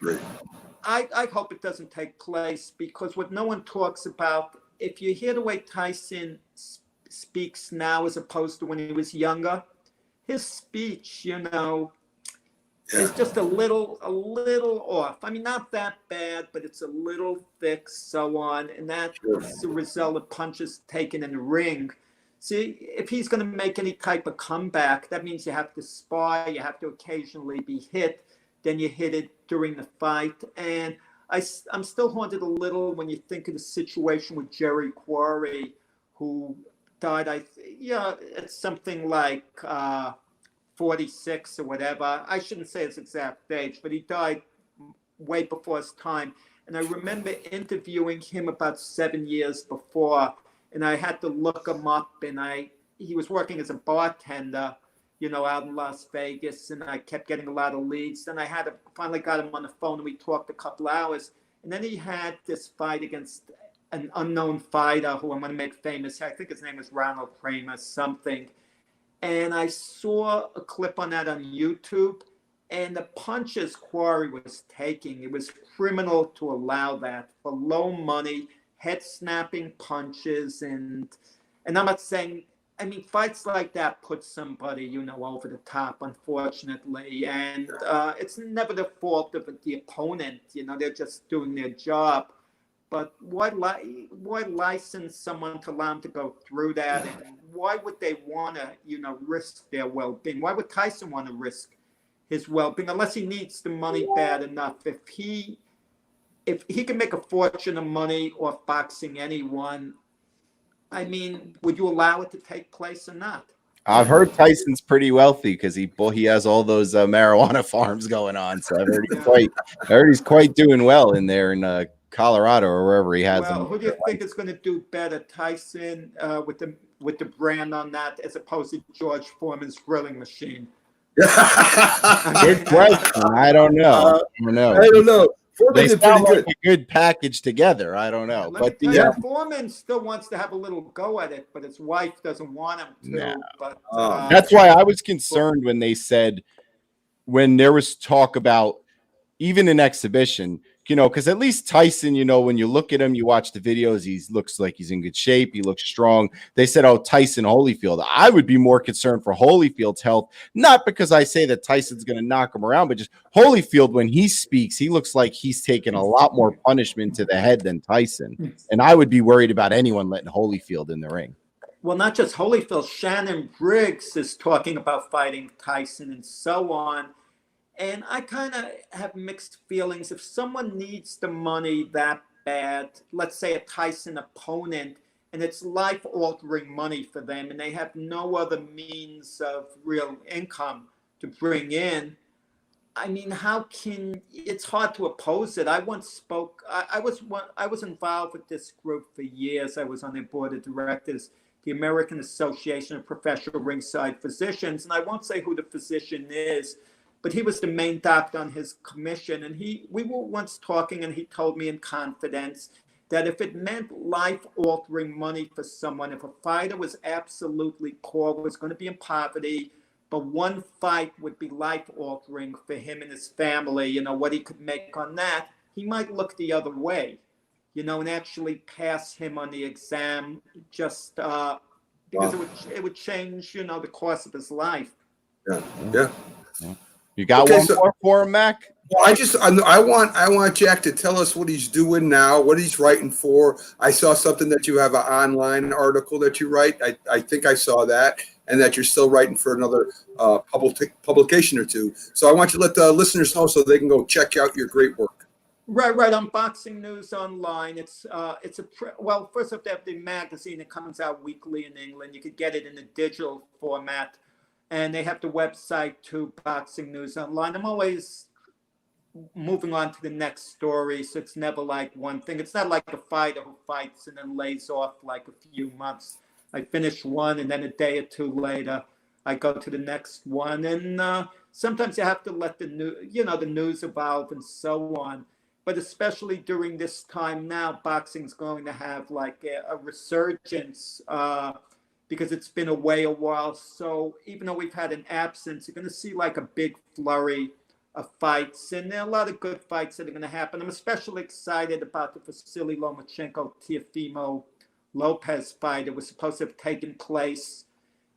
I hope it doesn't take place, because what no one talks about, if you hear the way Tyson speaks now as opposed to when he was younger, his speech, is just a little off. I mean, not that bad, but it's a little thick, so on. And that's the result of punches taken in the ring. See, if he's going to make any type of comeback, that means you have to spar, you have to occasionally be hit, then you hit it during the fight. And I'm still haunted a little when you think of the situation with Jerry Quarry, who died, it's something like 46 or whatever. I shouldn't say his exact age, but he died way before his time. And I remember interviewing him about 7 years before, and I had to look him up, and he was working as a bartender, out in Las Vegas, and I kept getting a lot of leads. Then I finally got him on the phone, and we talked a couple hours. And then he had this fight against an unknown fighter who I'm going to make famous. I think his name is Ronald Kramer, something. And I saw a clip on that on YouTube, and the punches Quarry was taking, it was criminal to allow that for low money, head snapping punches. And I'm not saying, I mean, fights like that put somebody, over the top, unfortunately. And it's never the fault of the opponent. They're just doing their job. But why license someone to allow them to go through that? And why would they want to, risk their well-being? Why would Tyson want to risk his well-being unless he needs the money bad enough? If he can make a fortune of money off boxing anyone, I mean, would you allow it to take place or not? I've heard Tyson's pretty wealthy because he has all those marijuana farms going on. So I heard he's quite doing well in there in Colorado or wherever he has them. Who do you think is going to do better, Tyson with the brand on that, as opposed to George Foreman's grilling machine? Good question. I don't know. I don't know. They sound like a good package together. I don't know. But Foreman still wants to have a little go at it, but his wife doesn't want him to. No. But that's why I was concerned when they said, when there was talk about even an exhibition, because at least Tyson, when you look at him, you watch the videos, he looks like he's in good shape. He looks strong. They said, Tyson Holyfield. I would be more concerned for Holyfield's health, not because I say that Tyson's going to knock him around, but just Holyfield, when he speaks, he looks like he's taken a lot more punishment to the head than Tyson. And I would be worried about anyone letting Holyfield in the ring. Well, not just Holyfield. Shannon Briggs is talking about fighting Tyson and so on. And I kind of have mixed feelings. If someone needs the money that bad, let's say a Tyson opponent, and it's life-altering money for them, and they have no other means of real income to bring in, I mean, it's hard to oppose it. I once spoke, I was involved with this group for years. I was on their board of directors, the American Association of Professional Ringside Physicians, and I won't say who the physician is, but he was the main doctor on his commission. And we were once talking, and he told me in confidence that if it meant life-altering money for someone, if a fighter was absolutely poor, was going to be in poverty, but one fight would be life-altering for him and his family, what he could make on that, he might look the other way, and actually pass him on the exam just because it would change, the course of his life. Yeah. You got one more for him, Mac? Well, I want Jack to tell us what he's doing now, what he's writing for. I saw something that you have an online article that you write. I think I saw that, and that you're still writing for another publication or two. So I want you to let the listeners know so they can go check out your great work. Right. Unboxing News Online. Well, first off, they have the magazine. It comes out weekly in England. You could get it in a digital format, and they have the website too, Boxing News Online. I'm always moving on to the next story, so it's never like one thing. It's not like a fighter who fights and then lays off like a few months. I finish one, and then a day or two later, I go to the next one. And sometimes you have to let the news evolve and so on. But especially during this time now, boxing's going to have like a resurgence because it's been away a while. So even though we've had an absence, you're going to see like a big flurry of fights, and there are a lot of good fights that are going to happen. I'm especially excited about the Vasily Lomachenko-Teofimo Lopez fight. It was supposed to have taken place,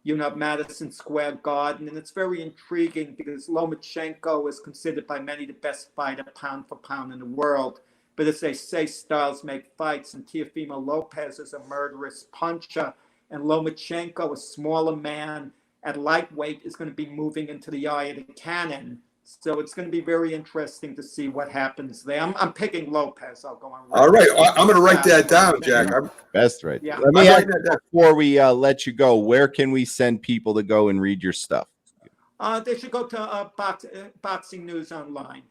at Madison Square Garden, and it's very intriguing because Lomachenko is considered by many the best fighter pound for pound in the world. But as they say, styles make fights, and Teofimo Lopez is a murderous puncher, and Lomachenko, a smaller man at lightweight, is going to be moving into the eye of the cannon. So it's going to be very interesting to see what happens there. I'm picking Lopez. I'll go on. All right. I'm going to write that down, Jack. Best right. Yeah. Let me ask you, before we let you go, where can we send people to go and read your stuff? They should go to Boxing News Online.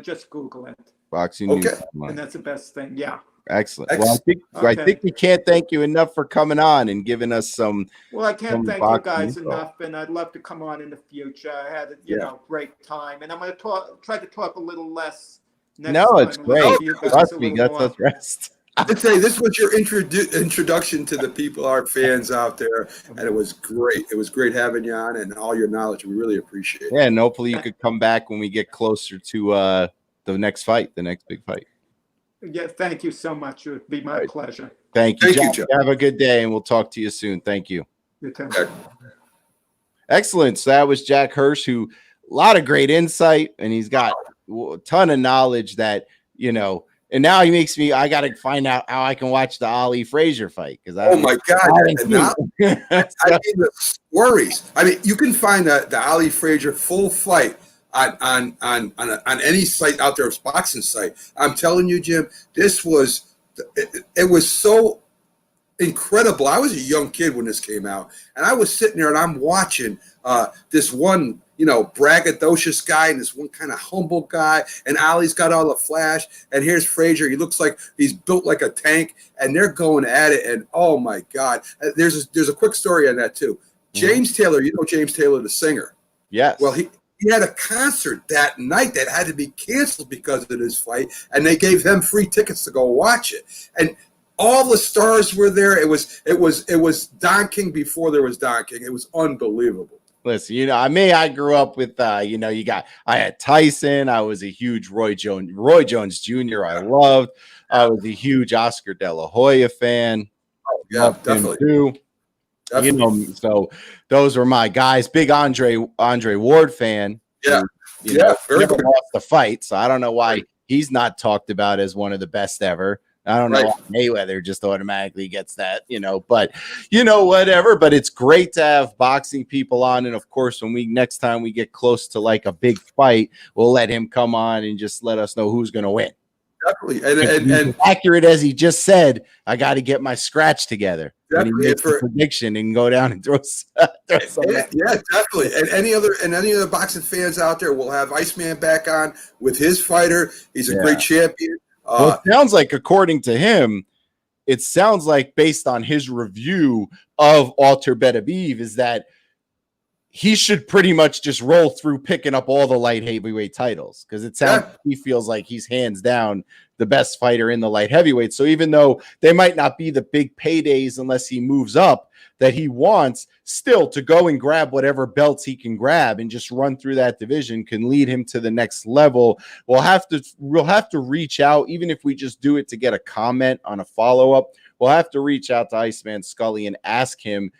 Just Google it. Boxing News Online. And that's the best thing. Yeah. Excellent. Well, I think we can't thank you enough for coming on and giving us some. Well, I can't thank you guys enough, and I'd love to come on in the future. I had a great time, and I'm going to try to talk a little less. It's great. Trust me, that's us rest. I'd say this was your introduction to the people, our fans out there, and it was great. It was great having you on and all your knowledge. We really appreciate it. Yeah, and hopefully you could come back when we get closer to the next big fight. Yeah, thank you so much. It would be my pleasure. Thank you, Jack. Have a good day, and we'll talk to you soon. Thank you. You too. Excellent. So that was Jack Hirsch, who a lot of great insight, and he's got a ton of knowledge that, and now he makes me, I got to find out how I can watch the Ali Frazier fight. Because my God. I mean, the stories. I mean, you can find the Ali Frazier full fight on any site out there, boxing site. I'm telling you, Jim, it was so incredible. I was a young kid when this came out, and I was sitting there and I'm watching this one, braggadocious guy and this one kind of humble guy, and Ali's got all the flash, and here's Frazier. He looks like he's built like a tank, and they're going at it, and oh my God. There's a quick story on that too. James Taylor, James Taylor, the singer. Yes. Well, he had a concert that night that had to be canceled because of this fight, and they gave him free tickets to go watch it. And all the stars were there. It was Don King before there was Don King. It was unbelievable. Listen, I grew up with I had Tyson. I was a huge Roy Jones Jr. I loved. I was a huge Oscar De La Hoya fan. Oh, yeah, definitely. Too. Definitely. So those were my guys. Big Andre Ward fan. Yeah. Never lost the fight, so I don't know why he's not talked about as one of the best ever. I don't know why Mayweather just automatically gets that, but whatever. But it's great to have boxing people on, and of course, next time we get close to like a big fight, we'll let him come on and just let us know who's going to win. Definitely, and accurate as he just said, I got to get my scratch together. Definitely, when he makes a prediction and go down and throw some. Yeah, definitely. And any other boxing fans out there, we'll have Iceman back on with his fighter. He's a great champion. Well, it sounds like, according to him, it sounds like based on his review of Alter Beterbiev is that he should pretty much just roll through picking up all the light heavyweight titles, because it sounds like he feels like he's hands down the best fighter in the light heavyweight. So even though they might not be the big paydays unless he moves up that he wants, still to go and grab whatever belts he can grab and just run through that division can lead him to the next level. We'll have to reach out, even if we just do it to get a comment on a follow-up. We'll have to reach out to Iceman Scully and ask him,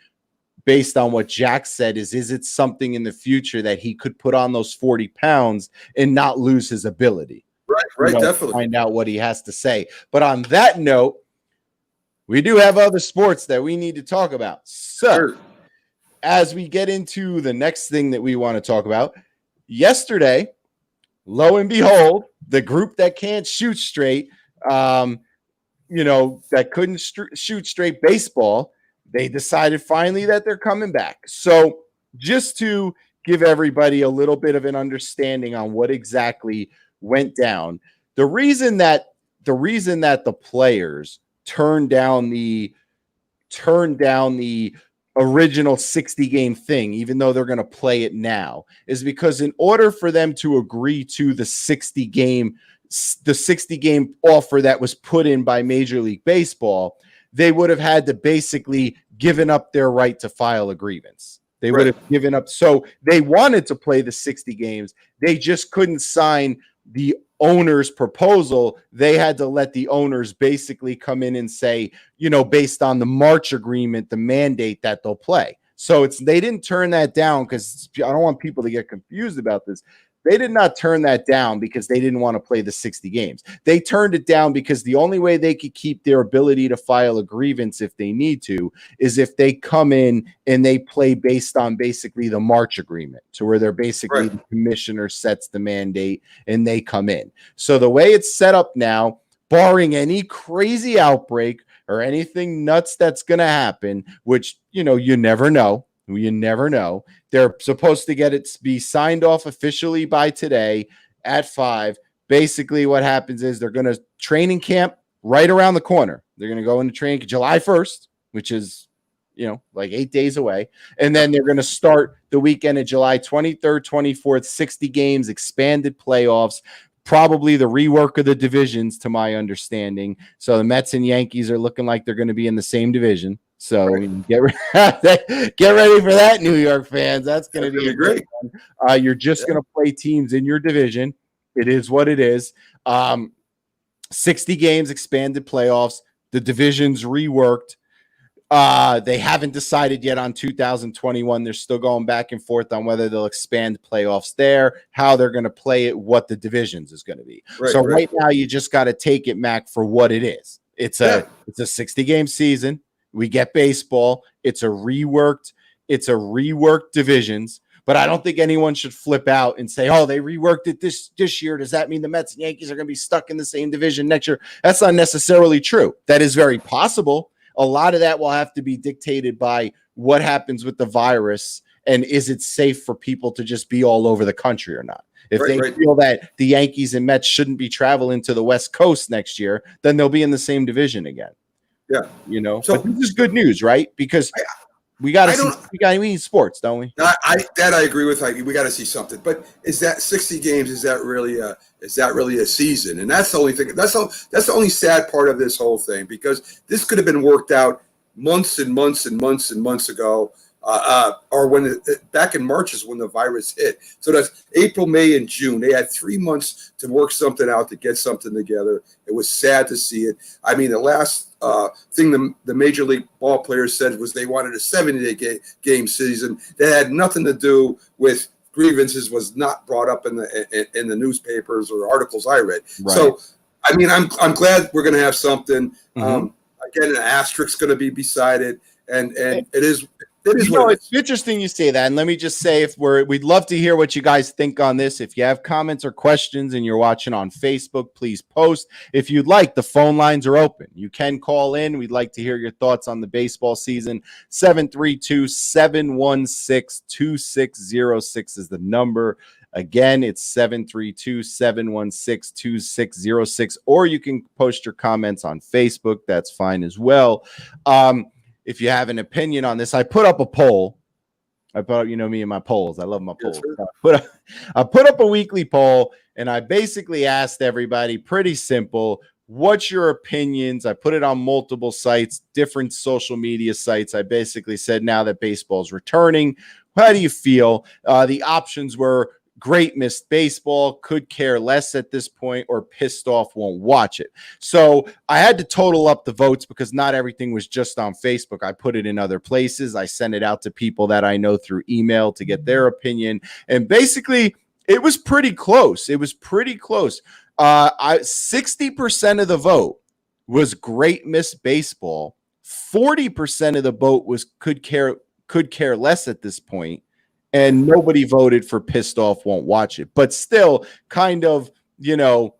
based on what Jack said, is it something in the future that he could put on those 40 pounds and not lose his ability? Right, definitely. Find out what he has to say. But on that note, we do have other sports that we need to talk about. So as we get into the next thing that we want to talk about, yesterday, lo and behold, the group that can't shoot straight, that couldn't shoot straight baseball, they decided finally that they're coming back. So just to give everybody a little bit of an understanding on what exactly went down, the reason that the players turned down the original 60 game thing, even though they're going to play it now, is because in order for them to agree to the 60 game offer that was put in by Major League Baseball, they would have had to basically given up their right to file a grievance. They would have given up. So they wanted to play the 60 games. They just couldn't sign the owner's proposal. They had to let the owners basically come in and say, based on the March agreement, the mandate that they'll play. So they didn't turn that down, because I don't want people to get confused about this. They did not turn that down because they didn't want to play the 60 games. They turned it down because the only way they could keep their ability to file a grievance if they need to is if they come in and they play based on basically the March agreement, to where they're basically the commissioner sets the mandate and they come in. So the way it's set up now, barring any crazy outbreak or anything nuts that's going to happen, which, you never know. You never know. They're supposed to get it to be signed off officially by today at 5. Basically, what happens is they're going to training camp right around the corner. They're going to go into training July 1st, which is, like 8 days away. And then they're going to start the weekend of July 23rd, 24th, 60 games, expanded playoffs, probably the rework of the divisions, to my understanding. So the Mets and Yankees are looking like they're going to be in the same division. So get ready for that, New York fans. That's going to be great. You're just going to play teams in your division. It is what it is. 60 games, expanded playoffs. The division's reworked. They haven't decided yet on 2021. They're still going back and forth on whether they'll expand playoffs there, how they're going to play it, what the divisions is going to be. Right now, you just got to take it, Mac, for what it is. It's a 60 game season. We get baseball. It's a reworked divisions, but I don't think anyone should flip out and say, "Oh, they reworked it this year. Does that mean the Mets and Yankees are going to be stuck in the same division next year?" That's not necessarily true. That is very possible. A lot of that will have to be dictated by what happens with the virus, and is it safe for people to just be all over the country or not. If they feel that the Yankees and Mets shouldn't be traveling to the West Coast next year, then they'll be in the same division again. Yeah, So but this is good news, right? Because we need sports, don't we? I agree with. We got to see something. But is that 60 games? Is that really a season? And that's the only thing. That's the only sad part of this whole thing, because this could have been worked out months and months and months and months ago. Or when back in March is when the virus hit. So that's April, May, and June. They had 3 months to work something out, to get something together. It was sad to see it. I mean, the last thing the Major League ball players said was they wanted a 70-day game season. That had nothing to do with grievances. Was not brought up in the newspapers or the articles I read. Right. So, I mean, I'm glad we're going to have something. Again, an asterisk going to be beside it, and it is. It's interesting you say that. And let me just say, we'd love to hear what you guys think on this. If you have comments or questions and you're watching on Facebook, please post. If you'd like, the phone lines are open. You can call in. We'd like to hear your thoughts on the baseball season. 732-716-2606 is the number. Again, it's 732-716-2606, or you can post your comments on Facebook. That's fine as well. If you have an opinion on this, I put up a poll. I put up, me and my polls. I love my polls. I put up a weekly poll, and I basically asked everybody, pretty simple, what's your opinions? I put it on multiple sites, different social media sites. I basically said, now that baseball's returning, how do you feel? The options were great missed baseball, could care less at this point, or pissed off, won't watch it. So I had to total up the votes because not everything was just on Facebook. I put it in other places. I sent it out to people that I know through email to get their opinion. And basically, it was pretty close. 60% of the vote was great missed baseball. 40% of the vote was could care less at this point. And nobody voted for pissed off, won't watch it. But still, kind of,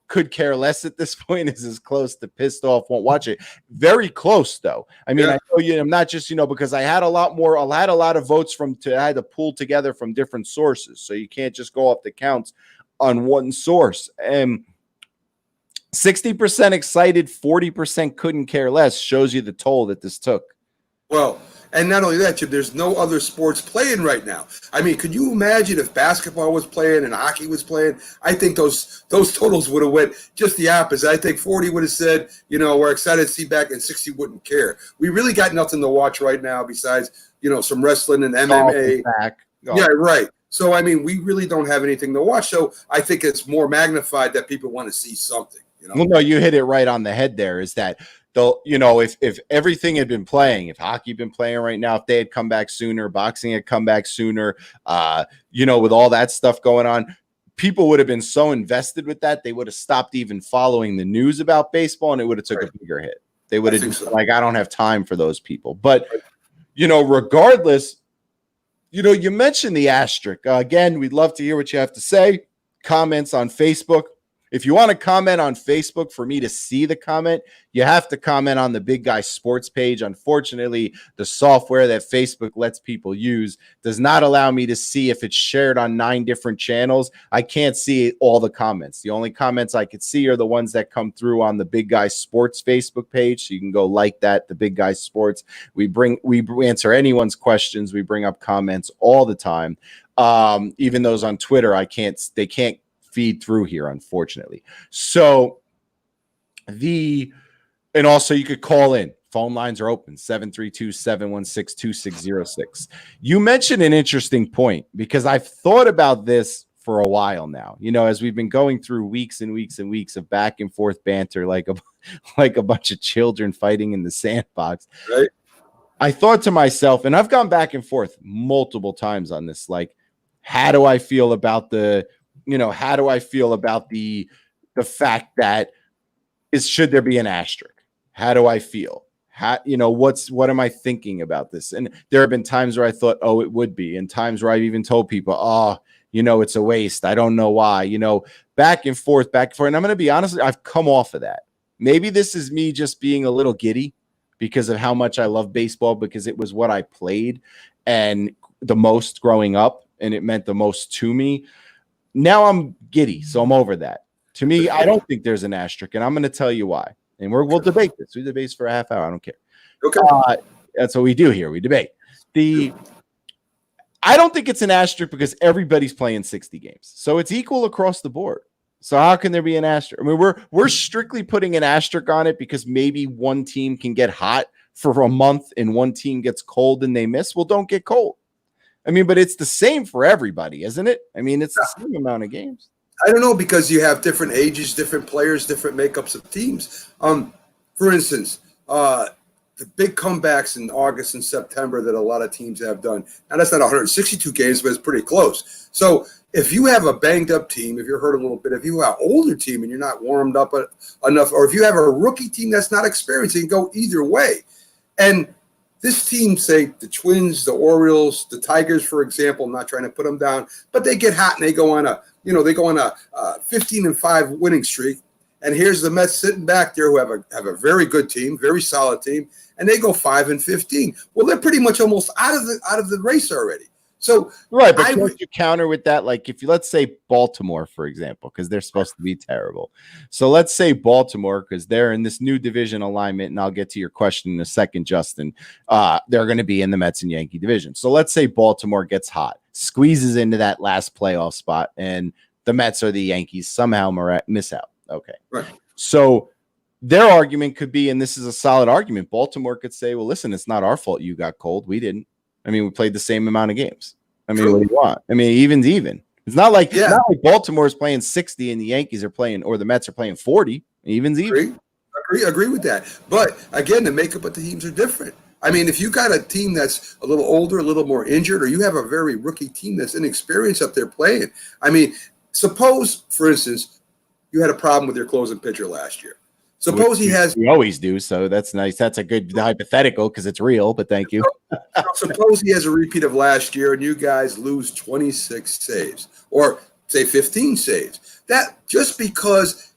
could care less at this point is as close to pissed off, won't watch it. Very close, though. I mean, I know I'm not just, because I had a lot of votes I had to pull together from different sources. So you can't just go off the counts on one source. And 60% excited, 40% couldn't care less shows you the toll that this took. Well, and not only that, Jim, there's no other sports playing right now. I mean, could you imagine if basketball was playing and hockey was playing? I think those totals would have went just the opposite. I think 40 would have said, we're excited to see back, and 60 wouldn't care. We really got nothing to watch right now besides, some wrestling and MMA. Yeah, right. So, I mean, we really don't have anything to watch. So I think it's more magnified that people want to see something. Well, no, you hit it right on the head there, is that if everything had been playing, if hockey had been playing right now, if they had come back sooner, boxing had come back sooner, with all that stuff going on, people would have been so invested with that, they would have stopped even following the news about baseball, and it would have took a bigger hit. They would have just I don't have time for those people. But, regardless, you mentioned the asterisk. Again, we'd love to hear what you have to say. Comments on Facebook. If you want to comment on Facebook for me to see the comment, you have to comment on the Big Guy Sports page. Unfortunately, the software that Facebook lets people use does not allow me to see if it's shared on 9 different channels. I can't see all the comments. The only comments I could see are the ones that come through on the Big Guy Sports Facebook page. So you can go like that, the Big Guy Sports. We answer anyone's questions. We bring up comments all the time. Even those on Twitter, they can't feed through here, unfortunately. So and also you could call in. Phone lines are open, 732-716-2606. You mentioned an interesting point, because I've thought about this for a while now, as we've been going through weeks and weeks and weeks of back and forth banter, like a bunch of children fighting in the sandbox. Right. I thought to myself, and I've gone back and forth multiple times on this, like, how do I feel about the fact that should there be an asterisk? How do I feel? What am I thinking about this? And there have been times where I thought, oh, it would be, and times where I've even told people, oh, it's a waste. I don't know why, back and forth. And I'm going to be honest, I've come off of that. Maybe this is me just being a little giddy because of how much I love baseball, because it was what I played and the most growing up, and it meant the most to me. Now I'm giddy, so I'm over that. To me, I don't think there's an asterisk, and I'm going to tell you why. And we'll debate this. We debate for a half hour. I don't care. Okay. That's what we do here. We debate. I don't think it's an asterisk because everybody's playing 60 games, so it's equal across the board. So how can there be an asterisk? I mean, we're strictly putting an asterisk on it because maybe one team can get hot for a month and one team gets cold and they miss. Well, don't get cold. I mean, but it's the same for everybody, isn't it? I mean, it's the same amount of games. I don't know, because you have different ages, different players, different makeups of teams. For instance, the big comebacks in August and September that a lot of teams have done. Now, that's not 162 games, but it's pretty close. So if you have a banged-up team, if you're hurt a little bit, if you have an older team and you're not warmed up enough, or if you have a rookie team that's not experienced, it can go either way. And this team, say the Twins, the Orioles, the Tigers, for example, I'm not trying to put them down, but they get hot and they go on a 15-5 winning streak. And here's the Mets sitting back there who have a very good team, very solid team, and they go 5-15. Well, they're pretty much almost out of the race already. So right, but can't you counter with that? Like, if you, let's say Baltimore, for example, because they're supposed to be terrible. So let's say Baltimore, because they're in this new division alignment, and I'll get to your question in a second, Justin. They're going to be in the Mets and Yankee division. So let's say Baltimore gets hot, squeezes into that last playoff spot, and the Mets or the Yankees somehow miss out. Okay. Right. So their argument could be, and this is a solid argument, Baltimore could say, well, listen, it's not our fault you got cold. We didn't. I mean, we played the same amount of games. I mean, what do you want? I mean, even's even. It's not like Baltimore is playing 60 and the Yankees are playing, or the Mets are playing 40. Evens even. Agree with that. But again, the makeup of the teams are different. I mean, if you got a team that's a little older, a little more injured, or you have a very rookie team that's inexperienced up there playing. I mean, suppose, for instance, you had a problem with your closing pitcher last year. Suppose he has. We always do, so that's nice. That's a good hypothetical because it's real, but thank you. Suppose he has a repeat of last year and you guys lose 26 saves or say 15 saves. That just because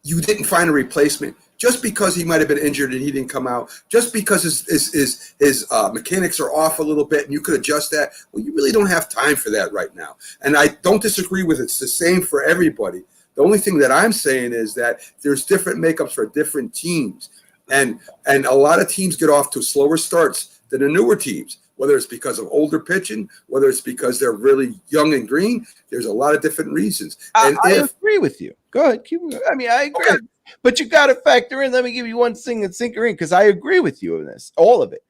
you didn't find a replacement, just because he might have been injured and he didn't come out, just because his mechanics are off a little bit and you could adjust that. Well, you really don't have time for that right now. And I don't disagree with it. It's the same for everybody. The only thing that I'm saying is that there's different makeups for different teams. And a lot of teams get off to slower starts than the newer teams, whether it's because of older pitching, whether it's because they're really young and green. There's a lot of different reasons. And I agree with you. Go ahead. I agree. Okay. But you got to factor in. Let me give you one thing and sinker in because I agree with you in this, all of it,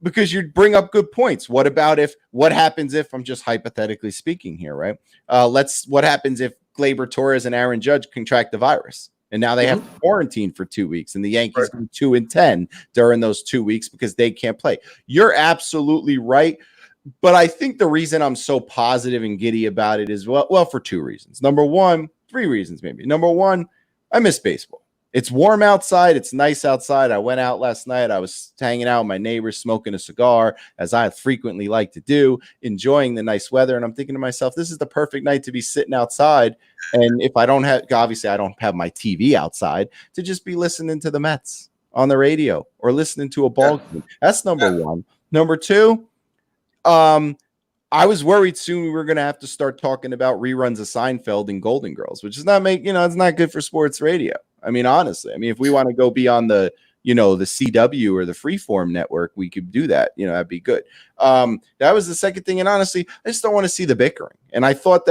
because you bring up good points. What happens if I'm just hypothetically speaking here, right? What happens if Gleyber Torres and Aaron Judge contract the virus and now they have to quarantine for 2 weeks and the Yankees go 2-10 during those 2 weeks because they can't play. You're absolutely right. But I think the reason I'm so positive and giddy about it is well, for two reasons. Three reasons maybe. Number one, I miss baseball. It's warm outside. It's nice outside. I went out last night. I was hanging out with my neighbors, smoking a cigar, as I frequently like to do, enjoying the nice weather. And I'm thinking to myself, this is the perfect night to be sitting outside. And if I don't have, obviously, I don't have my TV outside, to just be listening to the Mets on the radio or listening to a ball game. That's number one. Number two, I was worried soon we were going to have to start talking about reruns of Seinfeld and Golden Girls, which is it's not good for sports radio. I mean, honestly, if we want to go beyond the CW or the Freeform network, we could do that. That'd be good. That was the second thing. And honestly, I just don't want to see the bickering. And I thought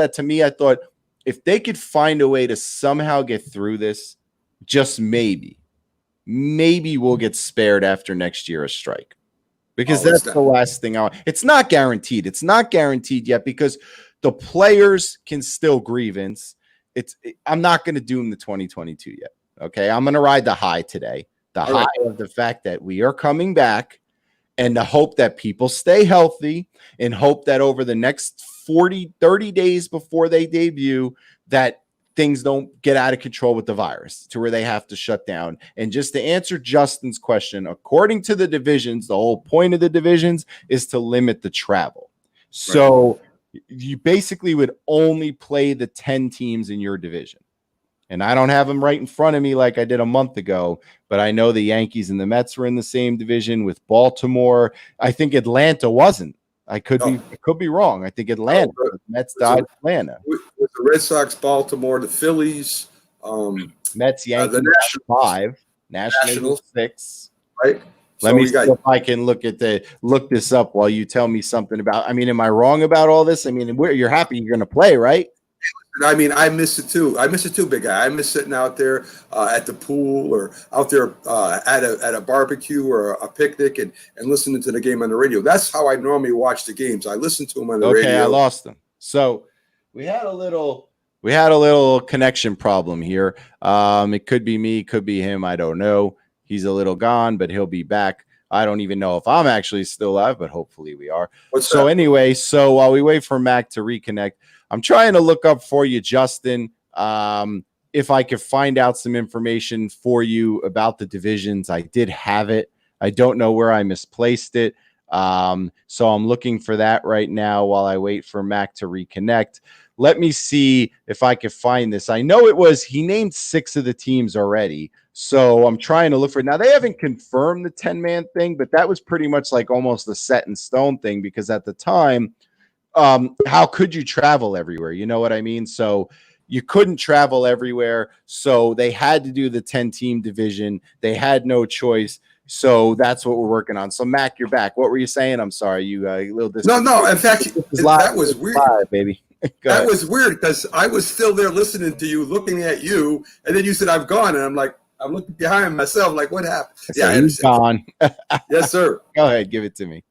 if they could find a way to somehow get through this, just maybe we'll get spared after next year a strike. Because that's the last thing I want. It's not guaranteed. It's not guaranteed yet because the players can still grievance. I'm not going to doom the 2022 yet. Okay. I'm going to ride the high today. High of the fact that we are coming back and the hope that people stay healthy and hope that over the next 30 days before they debut, that things don't get out of control with the virus to where they have to shut down. And just to answer Justin's question, according to the divisions, the whole point of the divisions is to limit the travel. So you basically would only play the 10 teams in your division. And I don't have them right in front of me like I did a month ago, but I know the Yankees and the Mets were in the same division with Baltimore. I think Atlanta wasn't. I could be wrong. I think Atlanta. Mets died Atlanta. With the Red Sox, Baltimore, the Phillies, Mets, Yankees, the 5, Nationals 6. Right. Let me see if I can look this up while you tell me something about. Am I wrong about all this? You're happy you're going to play, right? I miss it too, big guy. I miss sitting out there at the pool or out there at a barbecue or a picnic and listening to the game on the radio. That's how I normally watch the games. I listen to them on the radio. Okay, I lost them. So we had a little connection problem here. It could be me, could be him. I don't know. He's a little gone, but he'll be back. I don't even know if I'm actually still live, but hopefully we are. Anyway, while we wait for Mac to reconnect, I'm trying to look up for you, Justin, if I could find out some information for you about the divisions. I did have it. I don't know where I misplaced it. So I'm looking for that right now while I wait for Mac to reconnect. Let me see if I could find this. I know he named 6 of the teams already. So I'm trying to look for it. Now, they haven't confirmed the 10-man thing, but that was pretty much like almost a set in stone thing because at the time, how could you travel everywhere? You know what I mean? So you couldn't travel everywhere. So they had to do the 10-team division. They had no choice. So that's what we're working on. So Mac, you're back. What were you saying? I'm sorry, you a little No. In fact, that was weird, live, baby. That was weird because I was still there listening to you, looking at you, and then you said I've gone, and I'm like, I'm looking behind myself, like what happened? So he's gone. Yes, sir. Go ahead, give it to me.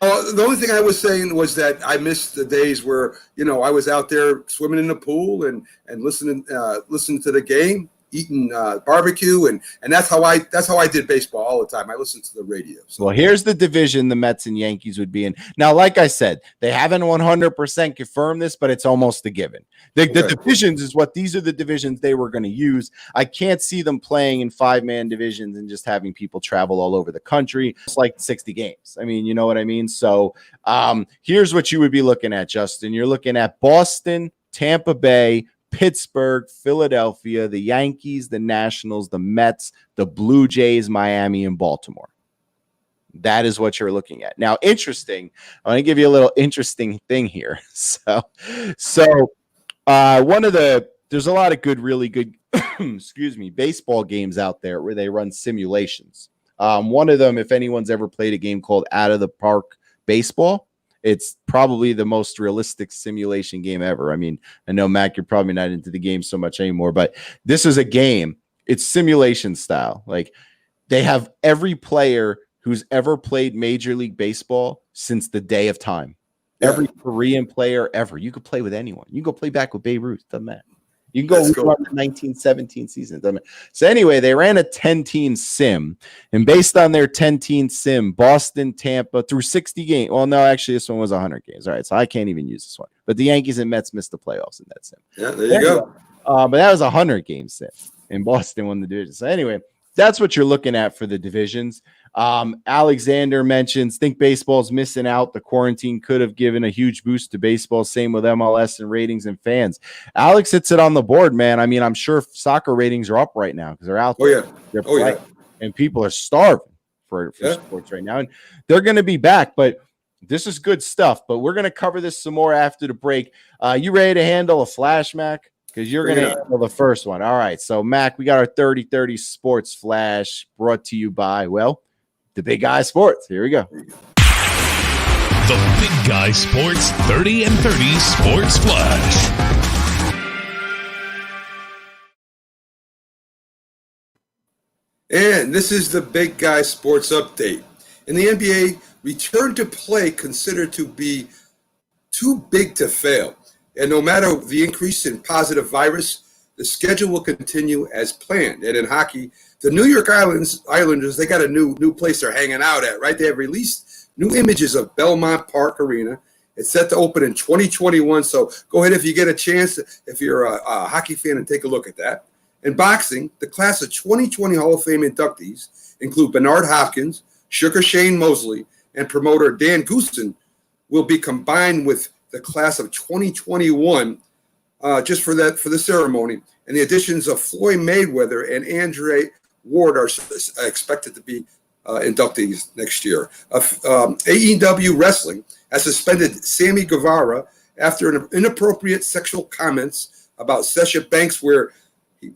The only thing I was saying was that I missed the days where, I was out there swimming in the pool and listening to the game, eating barbecue, and that's how I did baseball all the time. I listened to the radio. So. Well, here's the division the Mets and Yankees would be in. Now, like I said, they haven't 100% confirmed this, but it's almost a given. The divisions is what these are the divisions they were going to use. I can't see them playing in 5-man divisions and just having people travel all over the country. It's like 60 games. I mean, you know what I mean? So here's what you would be looking at, Justin. You're looking at Boston, Tampa Bay, Pittsburgh, Philadelphia, the Yankees, the Nationals, the Mets, the Blue Jays, Miami, and Baltimore. That is what you're looking at. Now, interesting. I want to give you a little interesting thing here. There's a lot of really good, baseball games out there where they run simulations. One of them, if anyone's ever played a game called Out of the Park Baseball, it's probably the most realistic simulation game ever. I mean, I know, Mac, you're probably not into the game so much anymore, but this is a game. It's simulation style. Like, they have every player who's ever played Major League Baseball since the day of time. Yeah. Every Korean player ever. You could play with anyone. You can go play back with Babe Ruth. Doesn't matter. You can go run the 1917 season. So anyway, they ran a 10-team sim, and based on their 10-team sim, Boston, Tampa through 60 games. Well, no, actually, this one was 100 games. All right, so I can't even use this one. But the Yankees and Mets missed the playoffs in that sim. Yeah, there you go. But that was a 100-game sim, and Boston won the division. So anyway, that's what you're looking at for the divisions. Alexander mentions, think baseball's missing out. The quarantine could have given a huge boost to baseball. Same with MLS and ratings and fans. Alex hits it on the board, man. I mean, I'm sure soccer ratings are up right now because they're out there. They're playing, and people are starving for sports right now. And they're going to be back, but this is good stuff. But we're going to cover this some more after the break. You ready to handle a flash, Mac? Because you're going to handle the first one. All right. So, Mac, we got our 30-30 sports flash brought to you by, the Big Guy Sports. Here we go. The Big Guy Sports 30 and 30 Sports Flash. And this is the Big Guy Sports Update. In the NBA, return to play considered to be too big to fail. And no matter the increase in positive virus, the schedule will continue as planned. And in hockey, the New York Islanders, they got a new place they're hanging out at, right? They have released new images of Belmont Park Arena. It's set to open in 2021. So go ahead if you get a chance, if you're a hockey fan, and take a look at that. In boxing, the class of 2020 Hall of Fame inductees include Bernard Hopkins, Sugar Shane Mosley, and promoter Dan Goossen will be combined with the class of 2021 just for the ceremony. And the additions of Floyd Mayweather and Andre Ward are expected to be inductees next year. AEW Wrestling has suspended Sammy Guevara after inappropriate sexual comments about Sasha Banks, where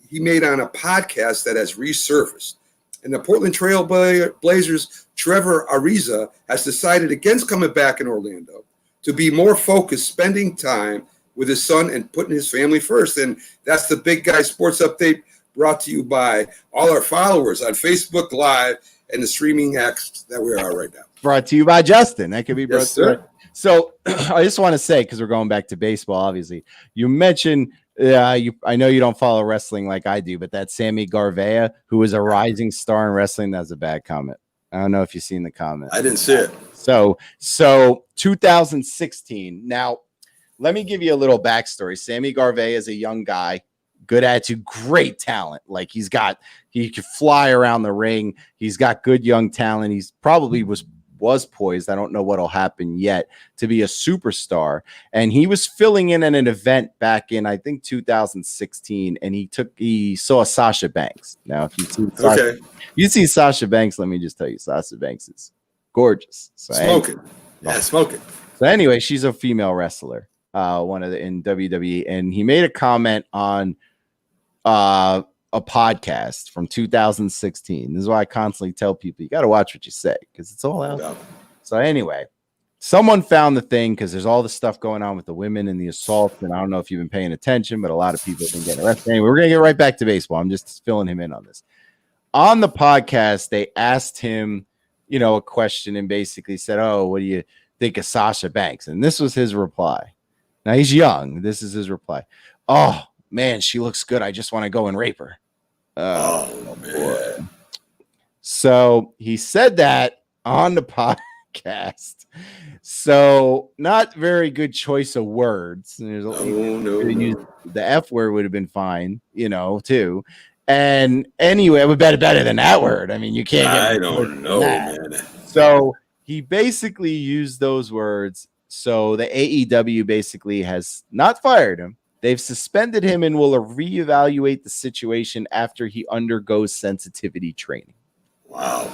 he made on a podcast that has resurfaced. And the Portland Trail Blazers' Trevor Ariza has decided against coming back in Orlando to be more focused, spending time with his son and putting his family first. And that's the Big Guy Sports Update, brought to you by all our followers on Facebook Live and the streaming apps that we are right now. Brought to you by Justin. That could be brought to you. So I just want to say, because we're going back to baseball, obviously, you mentioned, I know you don't follow wrestling like I do, but that Sammy Guevara, who is a rising star in wrestling, that's a bad comment. I don't know if you've seen the comment. I didn't see it. So 2016. Now, let me give you a little backstory. Sammy Guevara is a young guy, good attitude, great talent. Like he could fly around the ring. He's got good young talent. He's probably was poised. I don't know what'll happen yet to be a superstar. And he was filling in at an event back in, I think, 2016. And he saw Sasha Banks. Now, if you see Sasha Banks, let me just tell you, Sasha Banks is gorgeous. So smoking. So anyway, she's a female wrestler. In WWE, and he made a comment on a podcast from 2016. This is why I constantly tell people you got to watch what you say because it's all out there. So anyway, someone found the thing because there's all this stuff going on with the women and the assault, and I don't know if you've been paying attention, but a lot of people have been getting arrested. Anyway, we're gonna get right back to baseball. I'm just filling him in on this. On the podcast, they asked him a question and basically said, "Oh, what do you think of Sasha Banks?" And this was his reply. Now he's young. This is his reply. "Oh man, she looks good. I just want to go and rape her." Oh man. Boy. So he said that on the podcast. So not very good choice of words. There's No. The F word would have been fine, too. And anyway, it would be better than that word. I mean, you can't get. I don't know, man. So he basically used those words. So the AEW basically has not fired him. They've suspended him and will reevaluate the situation after he undergoes sensitivity training. Wow.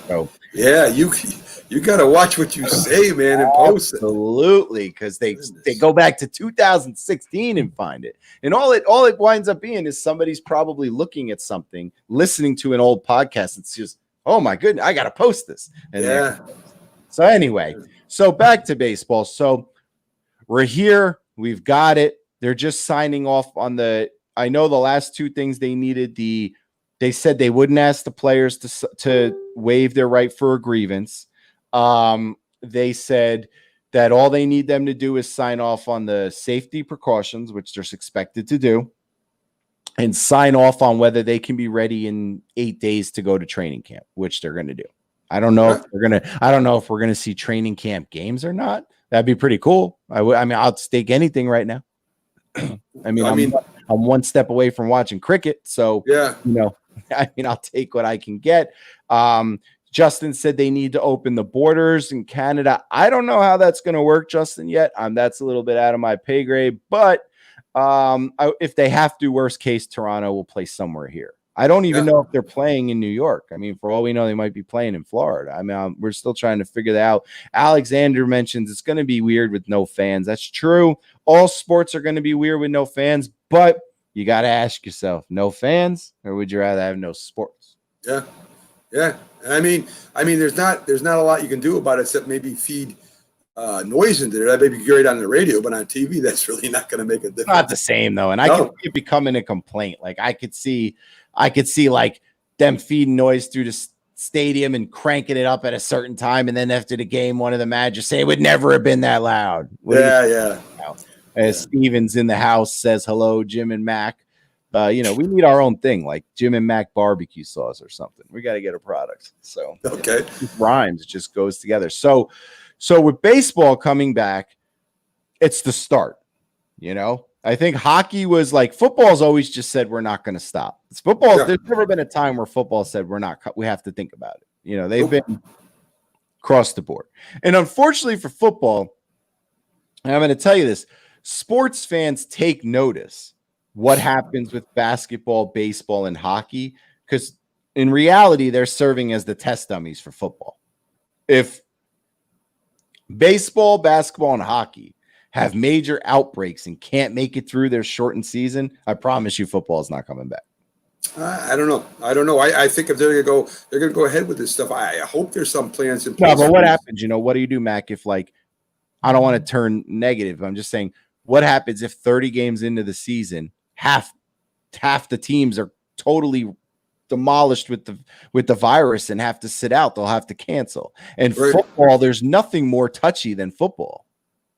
So yeah, you got to watch what you say, man, and post it. Absolutely, because they go back to 2016 and find it, and all it winds up being is somebody's probably looking at something, listening to an old podcast. It's just, oh my goodness, I got to post this. And yeah. So anyway, so back to baseball. So we're here. We've got it. They're just signing off on I know the last two things they needed. They said they wouldn't ask the players to waive their right for a grievance. They said that all they need them to do is sign off on the safety precautions, which they're expected to do, and sign off on whether they can be ready in 8 days to go to training camp, which they're going to do. I don't know if we're going to see training camp games or not. That'd be pretty cool. I mean, I'll stake anything right now. I'm one step away from watching cricket. So, yeah, I'll take what I can get. Justin said they need to open the borders in Canada. I don't know how that's going to work, Justin, yet. That's a little bit out of my pay grade. But if they have to, worst case, Toronto will play somewhere here. I don't even know if they're playing in New York. I mean, for all we know, they might be playing in Florida. I mean, we're still trying to figure that out. Alexander mentions it's going to be weird with no fans. That's true. All sports are going to be weird with no fans, but you got to ask yourself, no fans, or would you rather have no sports? Yeah. I mean, there's not a lot you can do about it except maybe feed noise into it. That may be great on the radio, but on TV, that's really not going to make a difference. Not the same though, and I can see it becoming a complaint. Like I could see like them feeding noise through the stadium and cranking it up at a certain time, and then after the game, one of the managers say it would never have been that loud. Stevens in the house says hello, Jim and Mac. We need our own thing, like Jim and Mac barbecue sauce or something. We got to get a product. So it rhymes, it just goes together. So with baseball coming back, it's the start. I think hockey was like football's always just said we're not going to stop. It's football. Yeah. There's never been a time where football said we have to think about it. They've been across the board. And unfortunately for football, and I'm going to tell you this, sports fans take notice what happens with basketball, baseball, and hockey, because in reality, they're serving as the test dummies for football. If baseball, basketball, and hockey have major outbreaks and can't make it through their shortened season, I promise you football is not coming back. I don't know. I think if they're going to go ahead with this stuff, I hope there's some plans in place. No, but what happens? What do you do, Mac, if I don't want to turn negative. I'm just saying, what happens if 30 games into the season, half the teams are totally demolished with the virus and have to sit out? They'll have to cancel. And football, there's nothing more touchy than football.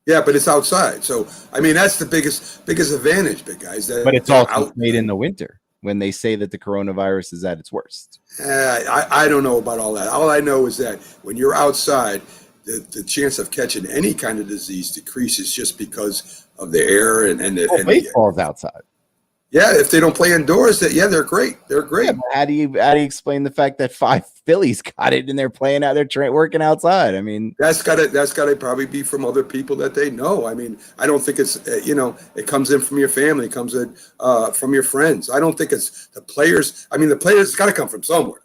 Yeah, but it's outside. So, I mean, that's the biggest advantage, big guys. But it's also played in the winter when they say that the coronavirus is at its worst. I don't know about all that. All I know is that when you're outside, the chance of catching any kind of disease decreases just because of the air and baseball's outside. Yeah, if they don't play indoors, they're great. They're great. Yeah, how do you explain the fact that 5 Phillies got it and they're playing out, they're working outside? I mean, that's got to probably be from other people that they know. I mean, I don't think it's it comes in from your family, it comes in from your friends. I don't think it's the players. I mean, the players, it's got to come from somewhere.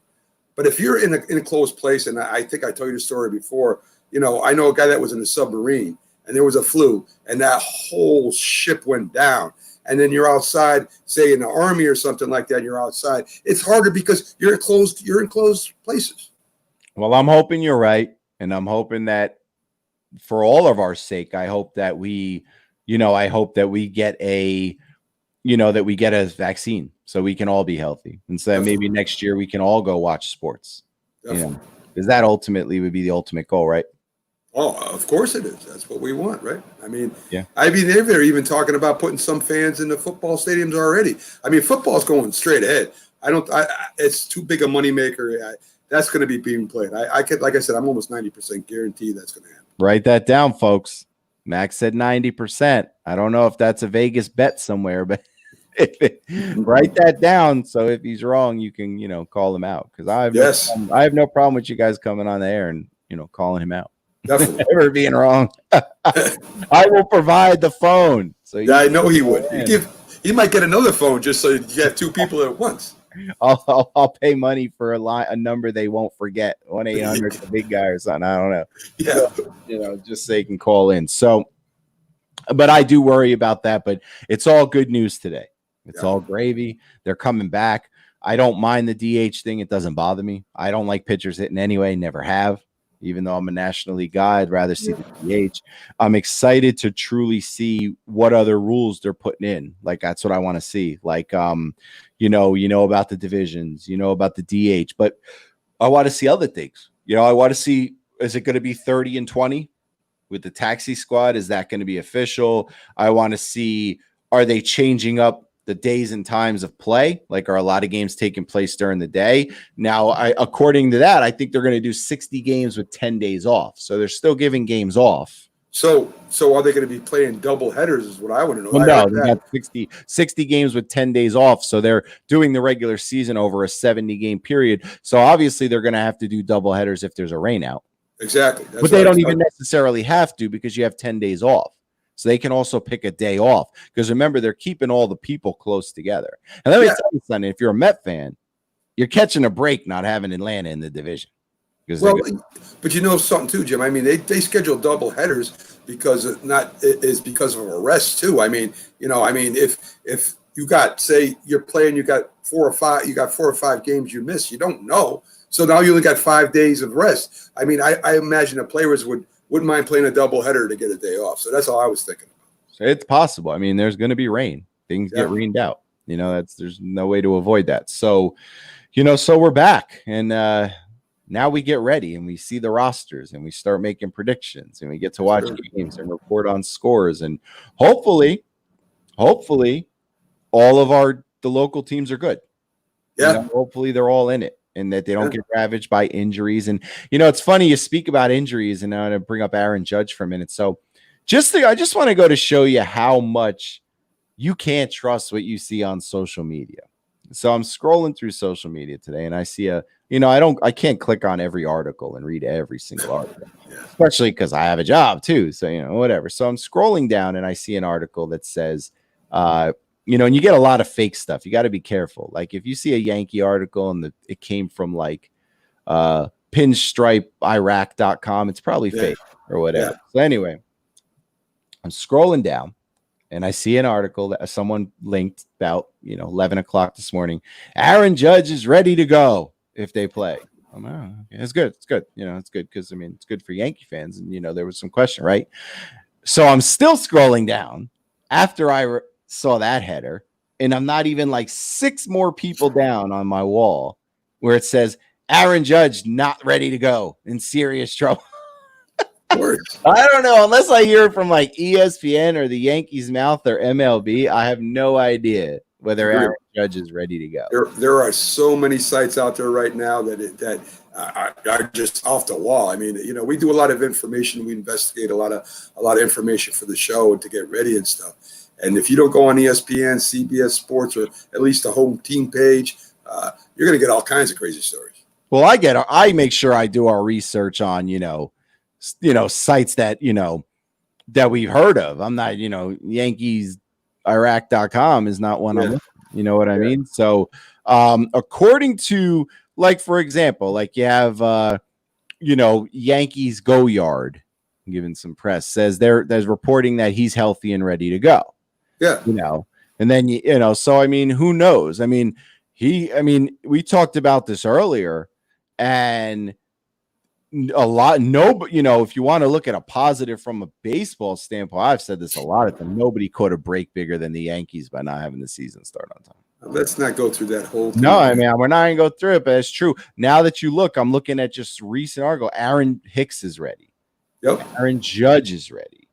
But if you're in a closed place, and I think I told you the story before. I know a guy that was in a submarine and there was a flu and that whole ship went down. And then you're outside, say in the army or something like that, you're outside. It's harder because you're in closed places. Well, I'm hoping you're right. And I'm hoping that for all of our sake, I hope that we get a vaccine so we can all be healthy. And so maybe next year we can all go watch sports. Because that ultimately would be the ultimate goal, right? Oh, of course it is. That's what we want, right? Yeah. They're even talking about putting some fans in the football stadiums already. Football's going straight ahead. It's too big a moneymaker. That's going to be being played. Like I said, I'm almost 90% guaranteed that's going to happen. Write that down, folks. Max said 90%. I don't know if that's a Vegas bet somewhere, but write that down. So if he's wrong, you can, call him out. Because I have no problem with you guys coming on the air and, calling him out. Definitely. Never being wrong. I will provide the phone. So I know he would. He might get another phone just so you have two people at once. I'll pay money for a number they won't forget. 1-800 the big guy or something. I don't know. Yeah. Just so they can call in. So, but I do worry about that. But it's all good news today. It's all gravy. They're coming back. I don't mind the DH thing. It doesn't bother me. I don't like pitchers hitting anyway. Never have. Even though I'm a National League guy, I'd rather see the DH. I'm excited to truly see what other rules they're putting in. Like, that's what I want to see. Like, you know about the divisions, about the DH, but I want to see other things. I want to see, is it going to be 30 and 20 with the taxi squad? Is that going to be official? I want to see, are they changing up the days and times of play? Like, are a lot of games taking place during the day? Now, according to that, I think they're going to do 60 games with 10 days off. So they're still giving games off. So are they going to be playing double headers is what I want to know. Well, no, they got 60 games with 10 days off. So they're doing the regular season over a 70-game period. So obviously they're going to have to do double headers if there's a rain out. Exactly. But they don't even necessarily have to, because you have 10 days off. So they can also pick a day off, because remember, they're keeping all the people close together. And let me tell you something, if you're a Met fan, you're catching a break not having Atlanta in the division. Well, but you know something too, Jim. They schedule double headers because because of a rest too. If you got, say you're playing, you got 4 or 5 games you miss, you don't know. So now you only got 5 days of rest. I imagine the players wouldn't mind playing a double header to get a day off. So that's all I was thinking about. It's possible. There's going to be rain. Things get rained out. There's no way to avoid that. So, so we're back, and now we get ready and we see the rosters and we start making predictions and we get to watch games and report on scores, and hopefully all of the local teams are good. Yeah. Hopefully they're all in it, and that they don't get ravaged by injuries. And, it's funny you speak about injuries, and now I'm going to bring up Aaron Judge for a minute. So I just want to go to show you how much you can't trust what you see on social media. So I'm scrolling through social media today, and I see I can't click on every article and read every single article, especially because I have a job too. So, whatever. So I'm scrolling down and I see an article that says, and you get a lot of fake stuff. You got to be careful. Like, if you see a Yankee article and it came from like pinstripeiraq.com, it's probably fake or whatever. Yeah. So anyway, I'm scrolling down and I see an article that someone linked about, 11 o'clock this morning. Aaron Judge is ready to go if they play. I'm like, oh, okay. It's good. It's good. It's good because, it's good for Yankee fans. And, there was some question, right? So I'm still scrolling down after I saw that header, and I'm not even like 6 more people down on my wall where it says Aaron Judge not ready to go, in serious trouble. I don't know, unless I hear it from like ESPN or the Yankees' mouth or MLB. I have no idea whether Aaron Judge is ready to go. There are so many sites out there right now that are just off the wall. We do a lot of information. We investigate a lot of information for the show and to get ready and stuff. And if you don't go on ESPN, CBS Sports, or at least the home team page, you're going to get all kinds of crazy stories. Well, I make sure I do our research on, sites that, that we've heard of. I'm not, YankeesIraq.com is not one of them. You know what I mean? So, according to, like, for example, like you have, Yankees Go Yard, given some press, says there's reporting that he's healthy and ready to go. Yeah. And then, so, who knows? We talked about this earlier, and if you want to look at a positive from a baseball standpoint, I've said this a lot of times, nobody caught a break bigger than the Yankees by not having the season start on time. Let's not go through that whole thing. No, I mean, we're not going to go through it, but it's true. Now that you look, I'm looking at just recent article. Aaron Hicks is ready. Yep. Aaron Judge is ready.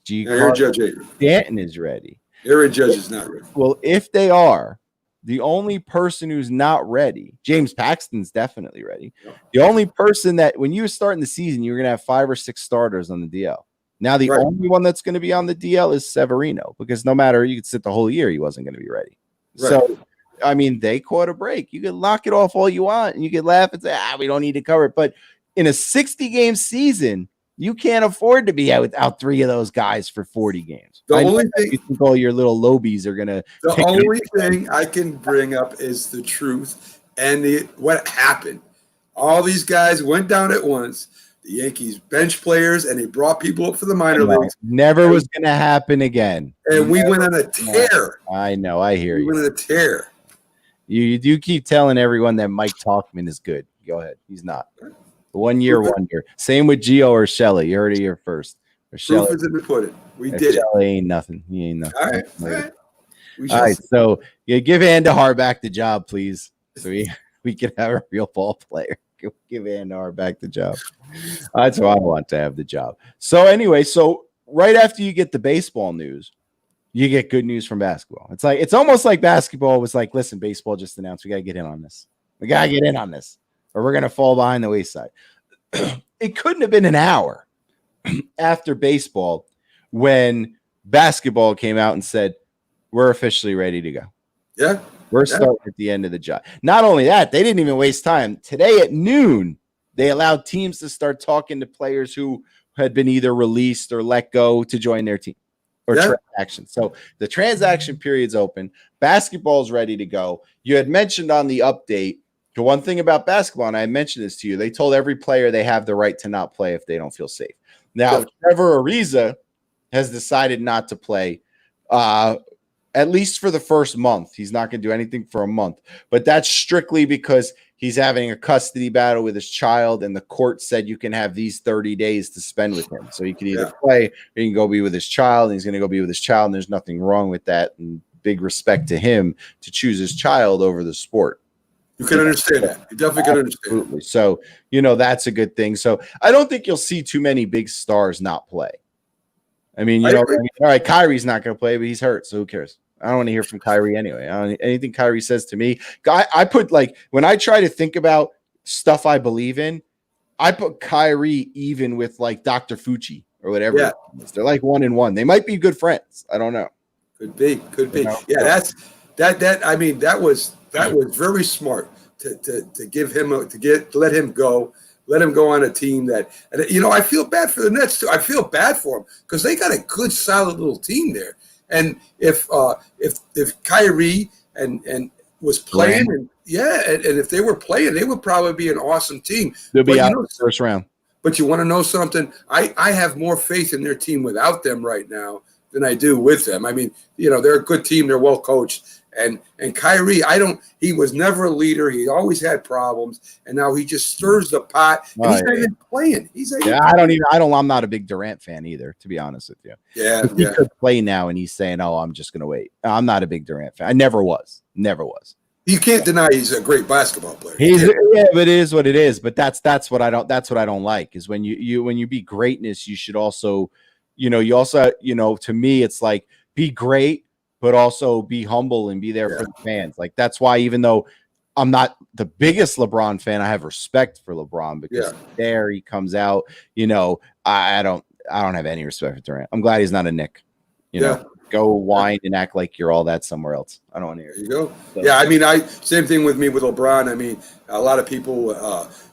Aaron Judge ain't ready. Stanton is ready. Aaron Judge is not ready. Well, if they are, the only person who's not ready, James Paxton's definitely ready. Yep. The only person that when you were starting the season, you were going to have 5 or 6 starters on the DL. Now, the only one that's going to be on the DL is Severino, because no matter, you could sit the whole year, he wasn't going to be ready. Right. So, I mean, they caught a break. You could lock it off all you want, and you could laugh and say, we don't need to cover it. But in a 60-game season, you can't afford to be out 3 of those guys for 40 games. The only thing you think all your little lobies are going to. The only thing I can bring up is the truth and what happened. All these guys went down at once. The Yankees bench players, and they brought people up for the minor leagues. Never was going to happen again. And we went on a tear. I know. I hear you. We went on a tear. You do keep telling everyone that Mike Talkman is good. Go ahead. He's not. 1 year wonder. Same with Gio Urshela. You heard it here first. Proof is in the pudding. We did it. Ain't nothing. He ain't nothing. All right. All right. So give Andahar back the job, please. So we can have a real ball player. Give Andahar back the job. That's why I want to have the job. So anyway, right after you get the baseball news, you get good news from basketball. It's almost like basketball was like, listen, baseball just announced we got to get in on this. We got to get in on this, or we're going to fall behind the wayside. It couldn't have been an hour after baseball when basketball came out and said, we're officially ready to go. Yeah. We're starting at the end of the job. Not only that, they didn't even waste time. Today at noon, they allowed teams to start talking to players who had been either released or let go to join their team or transaction. So the transaction period's open. Basketball's ready to go. You had mentioned on the update, the one thing about basketball, and I mentioned this to you, they told every player they have the right to not play if they don't feel safe. Now, Trevor Ariza has decided not to play at least for the first month. He's not going to do anything for a month, but that's strictly because he's having a custody battle with his child, and the court said you can have these 30 days to spend with him. So he can either play or he can go be with his child, and he's going to go be with his child, and there's nothing wrong with that. And big respect to him to choose his child over the sport. You can understand that. You definitely can understand. Absolutely. So, that's a good thing. So I don't think you'll see too many big stars not play. I mean, all right, Kyrie's not going to play, but he's hurt, so who cares? I don't want to hear from Kyrie anyway. Anything Kyrie says to me, I put when I try to think about stuff I believe in, I put Kyrie even with Dr. Fucci or whatever. Yeah. They're 1-1. They might be good friends. I don't know. Could be. Yeah, that's that. I mean, that was very smart to give him to let him go. Let him go on a team that, I feel bad for the Nets too. I feel bad for them because they got a good, solid little team there. And if Kyrie and was playing, and if they were playing, they would probably be an awesome team. They'll be out in the first round. But you want to know something? I have more faith in their team without them right now than I do with them. I mean, they're a good team. They're well coached. And Kyrie, he was never a leader. He always had problems, and now he just stirs the pot. And he's not even playing. I'm not a big Durant fan either, to be honest with you. Yeah, he could play now, and he's saying, "Oh, I'm just going to wait." I'm not a big Durant fan. I never was. You can't deny he's a great basketball player. But it is what it is. But that's what I don't. That's what I don't like is when you be greatness, you should also, to me, it's like be great, but also be humble and be there for the fans. That's why, even though I'm not the biggest LeBron fan, I have respect for LeBron because there he comes out. I don't have any respect for Durant. I'm glad he's not a Knick. Go whine and act like you're all that somewhere else. I don't want to hear it. There you go. So. Yeah, I mean, same thing with me with LeBron. I mean, a lot of people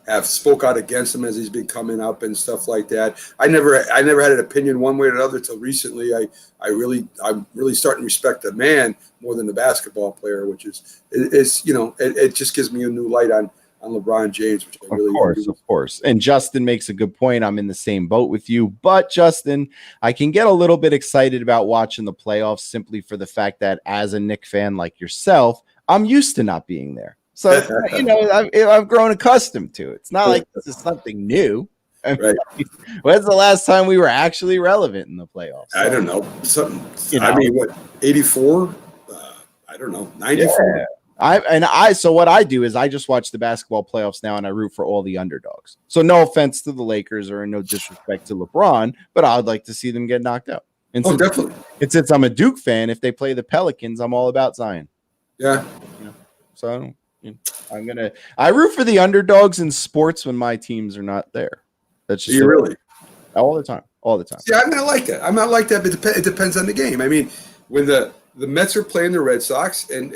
have spoke out against him as he's been coming up and stuff like that. I never had an opinion one way or another till recently. I'm really starting to respect the man more than the basketball player, which is it just gives me a new light on LeBron James, which I really of course. And Justin makes a good point. I'm in the same boat with you, but Justin, I can get a little bit excited about watching the playoffs simply for the fact that as a Knicks fan like yourself, I'm used to not being there. So, I've grown accustomed to it. It's not like this is something new. I mean, when's the last time we were actually relevant in the playoffs? I don't know. Something. I mean, what, 84? I don't know, 94. So what I do is I just watch the basketball playoffs now, and I root for all the underdogs. So no offense to the Lakers or no disrespect to LeBron, but I'd like to see them get knocked out. And Definitely. And since I'm a Duke fan, if they play the Pelicans, I'm all about Zion. Yeah. So I root for the underdogs in sports when my teams are not there. That's just really all the time. Yeah, I'm not like that. But it depends on the game. I mean, when the Mets are playing the Red Sox, and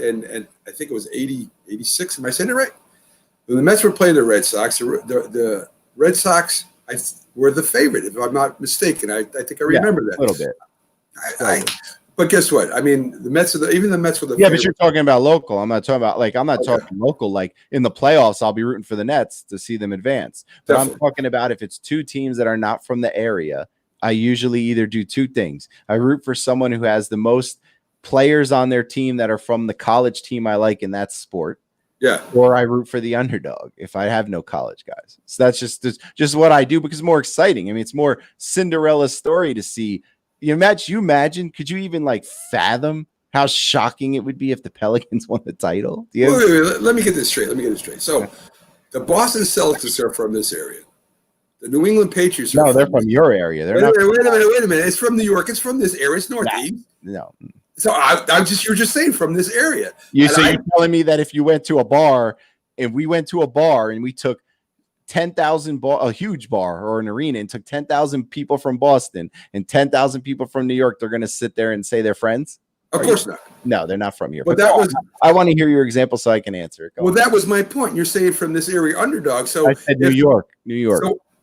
I think it was 86. Am I saying it right? When the Mets were playing the Red Sox, the Red Sox were the favorite, if I'm not mistaken. I think I remember that a little bit. But guess what? I mean, the Mets were the favorite. But you're talking about local. I'm not talking about talking local. Like in the playoffs, I'll be rooting for the Nets to see them advance. But definitely. I'm talking about if it's two teams that are not from the area, I usually either do two things. I root for someone who has the most players on their team that are from the college team I like in that sport. Yeah. Or I root for the underdog if I have no college guys. So that's just what I do because it's more exciting. I mean, it's more Cinderella story to see. You imagine, could you even fathom how shocking it would be if the Pelicans won the title? Wait, let me get this straight. So the Boston Celtics are from this area. The New England Patriots are they're from your area. Wait a minute. It's from New York. It's from this area. It's Northeast. No. So you're just saying from this area. You're telling me that if you went to a bar and we took 10,000 a huge bar or an arena and took 10,000 people from Boston and 10,000 people from New York, they're going to sit there and say they're friends? Of course not. No, they're not from here. But I want to hear your example so I can answer it. Well, that was my point. You're saying from this area underdog. So I said New York.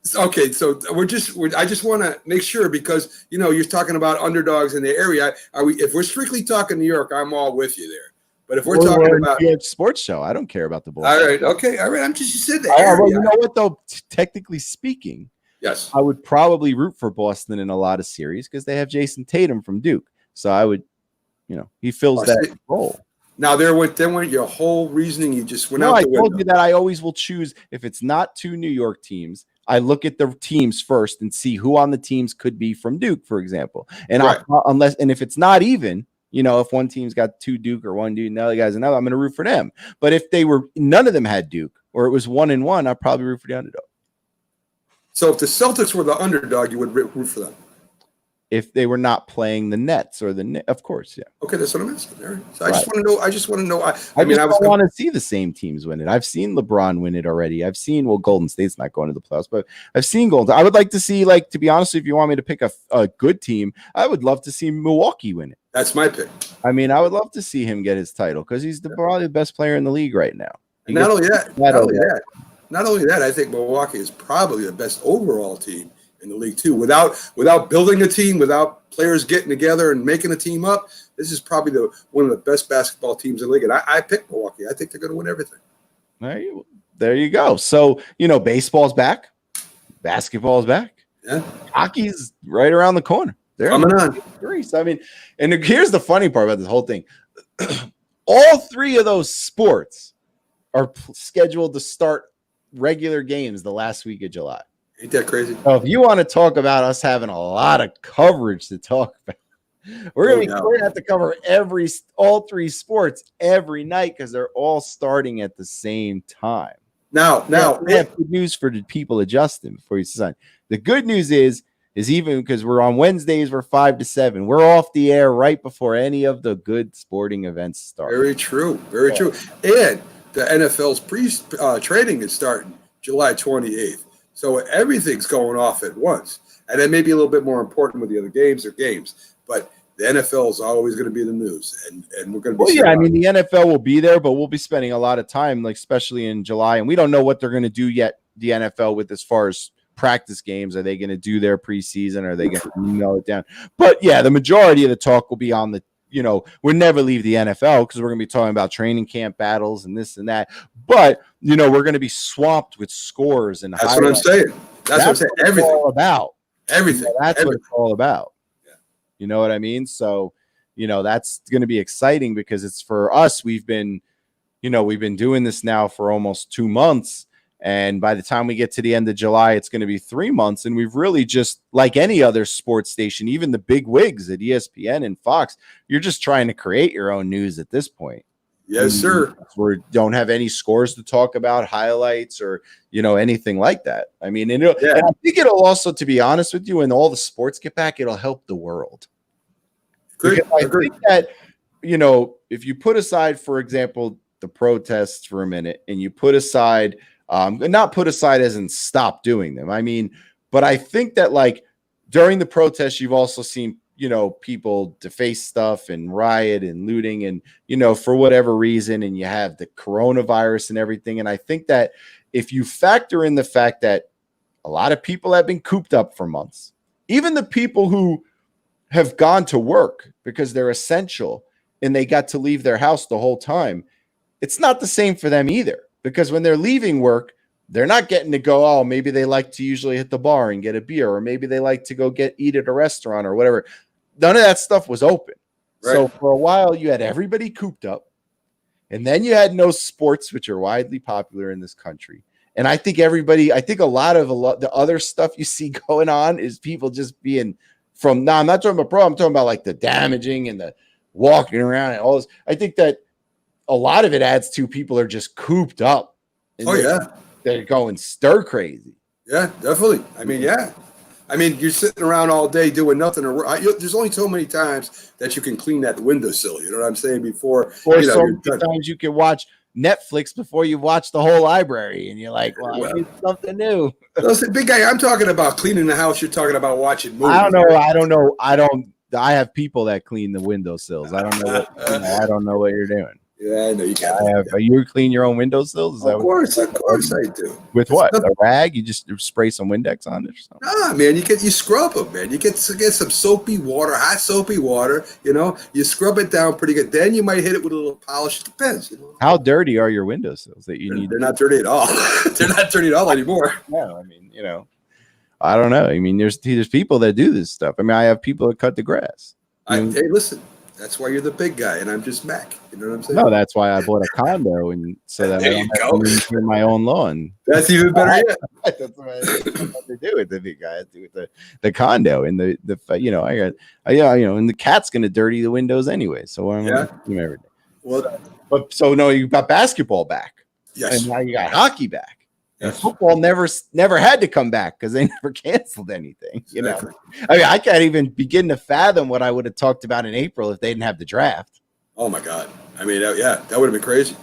So I just want to make sure because you're talking about underdogs in the area. If we're strictly talking New York, I'm all with you there. But if we're talking about a sports show, I don't care about the Bulls. All right. I'm just you said that. Well, you know what though? Technically speaking, yes, I would probably root for Boston in a lot of series because they have Jason Tatum from Duke. So I would, he fills that role. Now then went your whole reasoning. You just went out. I told you that I always will choose if it's not two New York teams. I look at the teams first and see who on the teams could be from Duke, for example. And if it's not even. If one team's got two Duke or one Duke and the other guy's another, I'm going to root for them. But if none of them had Duke or it was 1-1, I'd probably root for the underdog. So if the Celtics were the underdog, you would root for them? If they were not playing the Nets or of course, yeah. Okay, that's what I'm asking. All right. So I just want to know. I want to see the same teams win it. I've seen LeBron win it already. I've seen, Golden State's not going to the playoffs, but I've seen Golden. I would like to see, to be honest, if you want me to pick a good team, I would love to see Milwaukee win it. That's my pick. I mean, I would love to see him get his title because he's probably the best player in the league right now. Not only that, I think Milwaukee is probably the best overall team in the league too. Without building a team, without players getting together and making a team up, this is probably one of the best basketball teams in the league. And I picked Milwaukee. I think they're going to win everything. There you go. So baseball's back, basketball's back. Yeah, hockey's right around the corner. They're coming on. I mean, and here's the funny part about this whole thing. All three of those sports are scheduled to start regular games the last week of July. Ain't that crazy? So if you want to talk about us having a lot of coverage to talk about, we're going to have to cover all three sports every night because they're all starting at the same time. Now, we have good news for the people adjusting before you sign. The good news is even because we're on Wednesdays, we're 5 to 7. We're off the air right before any of the good sporting events start. Very true. True. And the NFL's training is starting July 28th. So everything's going off at once. And it may be a little bit more important with the other games. But the NFL is always going to be in the news. And we're going to be I mean, the NFL will be there, but we'll be spending a lot of time, especially in July. And we don't know what they're going to do yet, the NFL, with as far as practice games. Are they going to do their preseason? Are they going to nail it down? But yeah, the majority of the talk will be on the, we'll never leave the NFL because we're going to be talking about training camp battles and this and that. But, we're going to be swamped with scores and that's what I'm saying. That's what I'm saying. Everything. All about. Everything. That's everything. What it's all about. Yeah. You know what I mean? So, that's going to be exciting because it's for us. We've been doing this now for almost 2 months. And by the time we get to the end of July, it's going to be 3 months. And we've really just, like any other sports station, even the big wigs at ESPN and Fox, you're just trying to create your own news at this point. Yes, sir. We don't have any scores to talk about, highlights, or, anything like that. I mean, and I think it'll also, to be honest with you, when all the sports get back, it'll help the world. Great. I think that, if you put aside, for example, the protests for a minute, and you put aside, not put aside as in stop doing them. I mean, but I think that like during the protests, you've also seen, people deface stuff and riot and looting and, for whatever reason, and you have the coronavirus and everything. And I think that if you factor in the fact that a lot of people have been cooped up for months, even the people who have gone to work because they're essential and they got to leave their house the whole time, it's not the same for them either. Because when they're leaving work, they're not getting to go, oh, maybe they like to usually hit the bar and get a beer, or maybe they like to go eat at a restaurant or whatever. None of that stuff was open. Right. So for a while, you had everybody cooped up, and then you had no sports, which are widely popular in this country. And I think a lot of the other stuff you see going on is people just being I'm not talking about I'm talking about like the damaging and the walking around and all this. I think that a lot of it adds to people are just cooped up. They're going stir crazy. Yeah, definitely. I mean, you're sitting around all day doing nothing. There's only so many times that you can clean that windowsill. You know what I'm saying? Before, or so many times you can watch Netflix before you watch the whole library, and you're like, well, I need something new. Listen, big guy, I'm talking about cleaning the house. You're talking about watching movies. I don't know. I have people that clean the windowsills. I don't know I don't know what you're doing. Yeah, I know you got. You clean your own windowsills? Of course I do. With what? A rag? You just spray some Windex on it or something? Nah, man, you scrub them, man. You get some soapy water, hot soapy water. You scrub it down pretty good. Then you might hit it with a little polish. It depends. How dirty are your windowsills that you need? They're not dirty at all. They're not dirty at all anymore. No, I mean, I don't know. I mean, there's people that do this stuff. I mean, I have people that cut the grass. Hey, listen. That's why you're the big guy, and I'm just Mac. You know what I'm saying? No, that's why I bought a condo, and so that I don't have to clear my own lawn. That's even better yet. That's what I have to do with the big guy. I have to do with the condo and the and the cat's gonna dirty the windows anyway. So I'm gonna do everything. Well, no, you got basketball back. Yes, and now you got hockey back. And yes. football never had to come back because they never canceled anything. Exactly. I mean, I can't even begin to fathom what I would have talked about in April if they didn't have the draft. Oh my God! I mean, that would have been crazy.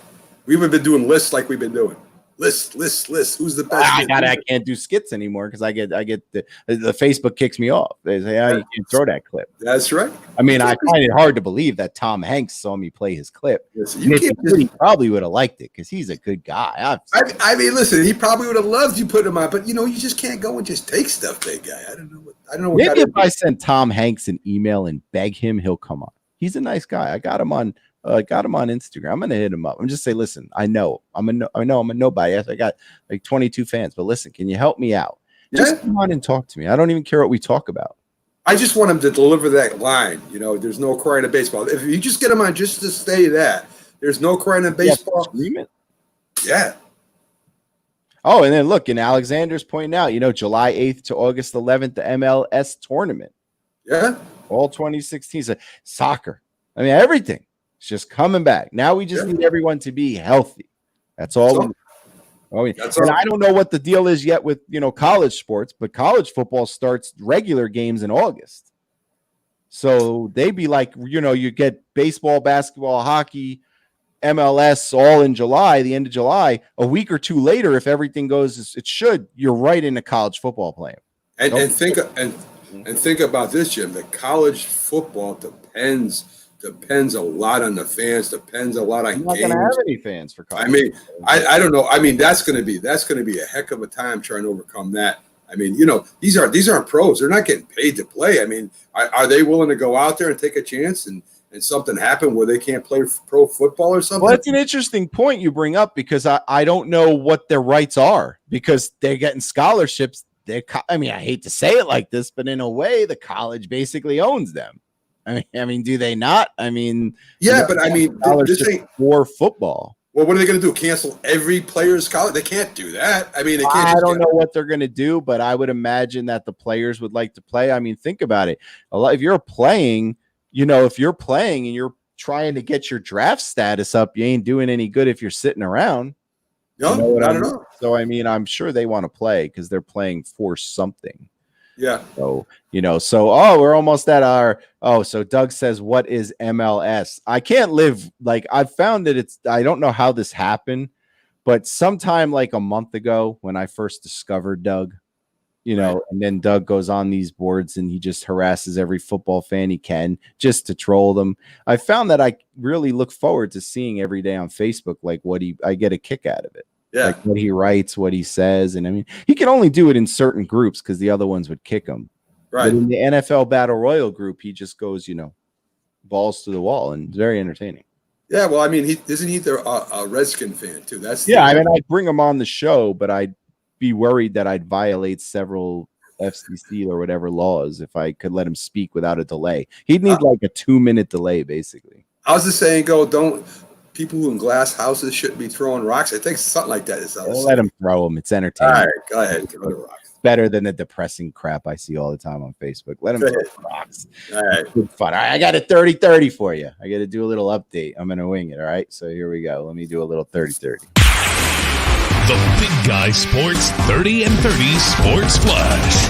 We would have been doing lists like we've been doing. List. Who's the best? I can't do skits anymore because I get the Facebook kicks me off. They say, "Oh, you can't throw that clip." That's right. I mean, I find it hard to believe that Tom Hanks saw me play his clip. Listen, he probably would have liked it because he's a good guy. I mean, listen, he probably would have loved you putting him on, but you just can't go and just take stuff, big guy. I don't know. Maybe if I send Tom Hanks an email and beg him, he'll come on. He's a nice guy. I got him on Instagram. I'm gonna hit him up. I'm just say, listen, I know I'm a nobody. I got like 22 fans, but listen, can you help me out? Just come on and talk to me. I don't even care what we talk about. I just want him to deliver that line. There's no crying in baseball. If you just get him on just to say that, there's no crying in baseball. Yeah. Oh, and then look, and Alexander's pointing out, July 8th to August 11th, the MLS tournament. Yeah. All 2016. So soccer. I mean, everything. It's just coming back. Now we just need everyone to be healthy. That's all. I don't know what the deal is yet with, college sports, but college football starts regular games in August. So they'd be like, you get baseball, basketball, hockey, MLS all in July, the end of July. A week or two later, if everything goes as it should, you're right into college football playing. And think about this, Jim. The college football depends a lot on the fans. Depends a lot on games. Not going to have any fans for college. I mean, I don't know. I mean, that's going to be a heck of a time trying to overcome that. I mean, these aren't pros. They're not getting paid to play. I mean, are they willing to go out there and take a chance and something happen where they can't play pro football or something? Well, that's an interesting point you bring up because I don't know what their rights are because they're getting scholarships. I hate to say it like this, but in a way, the college basically owns them. I mean, do they not? I mean, yeah, but I mean, this ain't for football. Well, what are they going to do? Cancel every player's college? They can't do that. I mean, they can't. I don't know what they're going to do, but I would imagine that the players would like to play. I mean, think about it. If you're playing, if you're playing and you're trying to get your draft status up, you ain't doing any good if you're sitting around. No, not at all. So, I mean, I'm sure they want to play because they're playing for something. Yeah. So, we're almost at so Doug says, what is MLS? I can't live, I've found that I don't know how this happened, but sometime like a month ago when I first discovered Doug, and then Doug goes on these boards and he just harasses every football fan he can just to troll them. I found that I really look forward to seeing every day on Facebook, I get a kick out of it. Yeah. Like what he writes, what he says. And I mean, he can only do it in certain groups because the other ones would kick him. Right. But in the NFL Battle Royal group, he just goes, balls to the wall, and it's very entertaining. Yeah. Well, I mean, isn't he a Redskin fan too? I mean, I'd bring him on the show, but I'd be worried that I'd violate several FCC or whatever laws if I could let him speak without a delay. He'd need like a 2-minute delay, basically. How's the saying go? People who in glass houses shouldn't be throwing rocks. I think something like that is. Don't let him throw them. It's entertaining. All right, go ahead. Throw the rocks. Better than the depressing crap I see all the time on Facebook. Let him throw rocks. All right. Good fun. All right, I got a 30-30 for you. I got to do a little update. I'm going to wing it. All right. So here we go. Let me do a little 30-30. The Big Guy Sports 30 and 30 Sports Flash.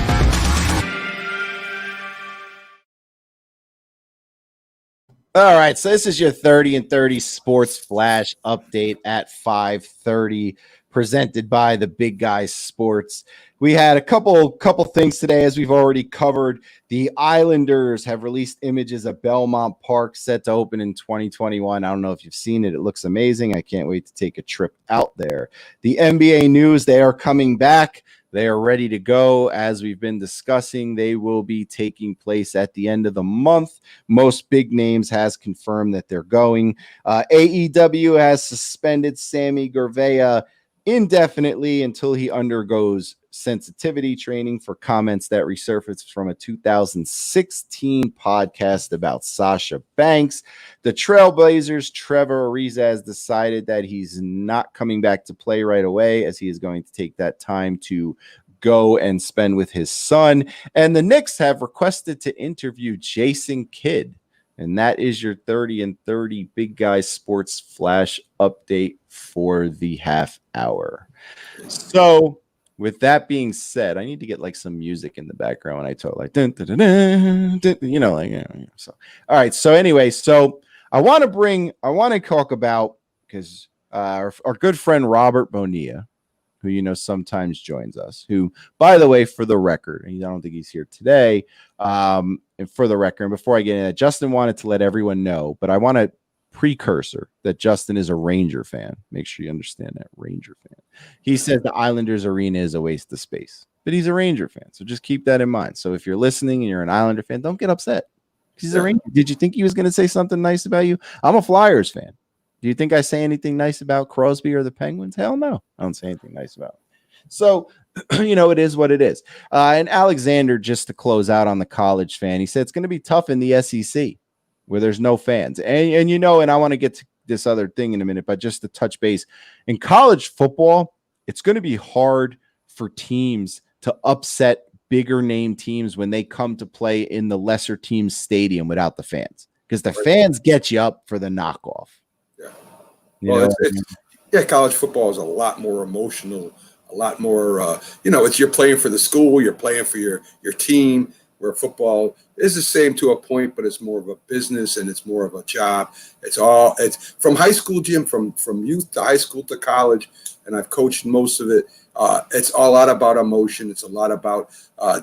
All right, so this is your 30 and 30 Sports Flash update at 5:30, presented by the Big Guy Sports. We had a couple things today, as we've already covered. The Islanders have released images of Belmont Park set to open in 2021. I don't know if you've seen it. It looks amazing. I can't wait to take a trip out there. The NBA news, they are coming back. They are ready to go. As we've been discussing, they will be taking place at the end of the month. Most big names has confirmed that they're going. AEW has suspended Sammy Guevara indefinitely until he undergoes sensitivity training for comments that resurfaced from a 2016 podcast about Sasha Banks. The Trailblazers, Trevor Ariza, has decided that he's not coming back to play right away, as he is going to take that time to go and spend with his son. And the Knicks have requested to interview Jason Kidd. And that is your 30 and 30 Big Guy Sports Flash update for the half hour. So, with that being said, I need to get like some music in the background when I talk, like dun, dun, dun, dun, dun, so all right. So anyway, I want to talk about, because our good friend Robert Bonilla, who sometimes joins us, who, by the way, for the record, I don't think he's here today. And for the record, before I get into that, Justin wanted to let everyone know, but I want to precursor that Justin is a Ranger fan. Make sure you understand that, Ranger fan. He said the Islanders arena is a waste of space, but he's a Ranger fan, so just keep that in mind. So if you're listening and you're an Islander fan, don't get upset. He's a Ranger. Did you think he was going to say something nice about you? I'm a Flyers fan. Do you think I say anything nice about Crosby or the Penguins? Hell no, I don't say anything nice about them. So it is what it is. And Alexander, just to close out on the college fan, he said it's going to be tough in the SEC where there's no fans. And I want to get to this other thing in a minute, but just to touch base, in college football, it's going to be hard for teams to upset bigger name teams when they come to play in the lesser team's stadium without the fans, because the fans get you up for the knockoff. Yeah. College football is a lot more emotional, a lot more, it's you're playing for the school, you're playing for your team, where football is the same to a point, but it's more of a business and it's more of a job. It's from high school, Jim, from youth to high school to college, and I've coached most of it. It's a lot about emotion. It's a lot about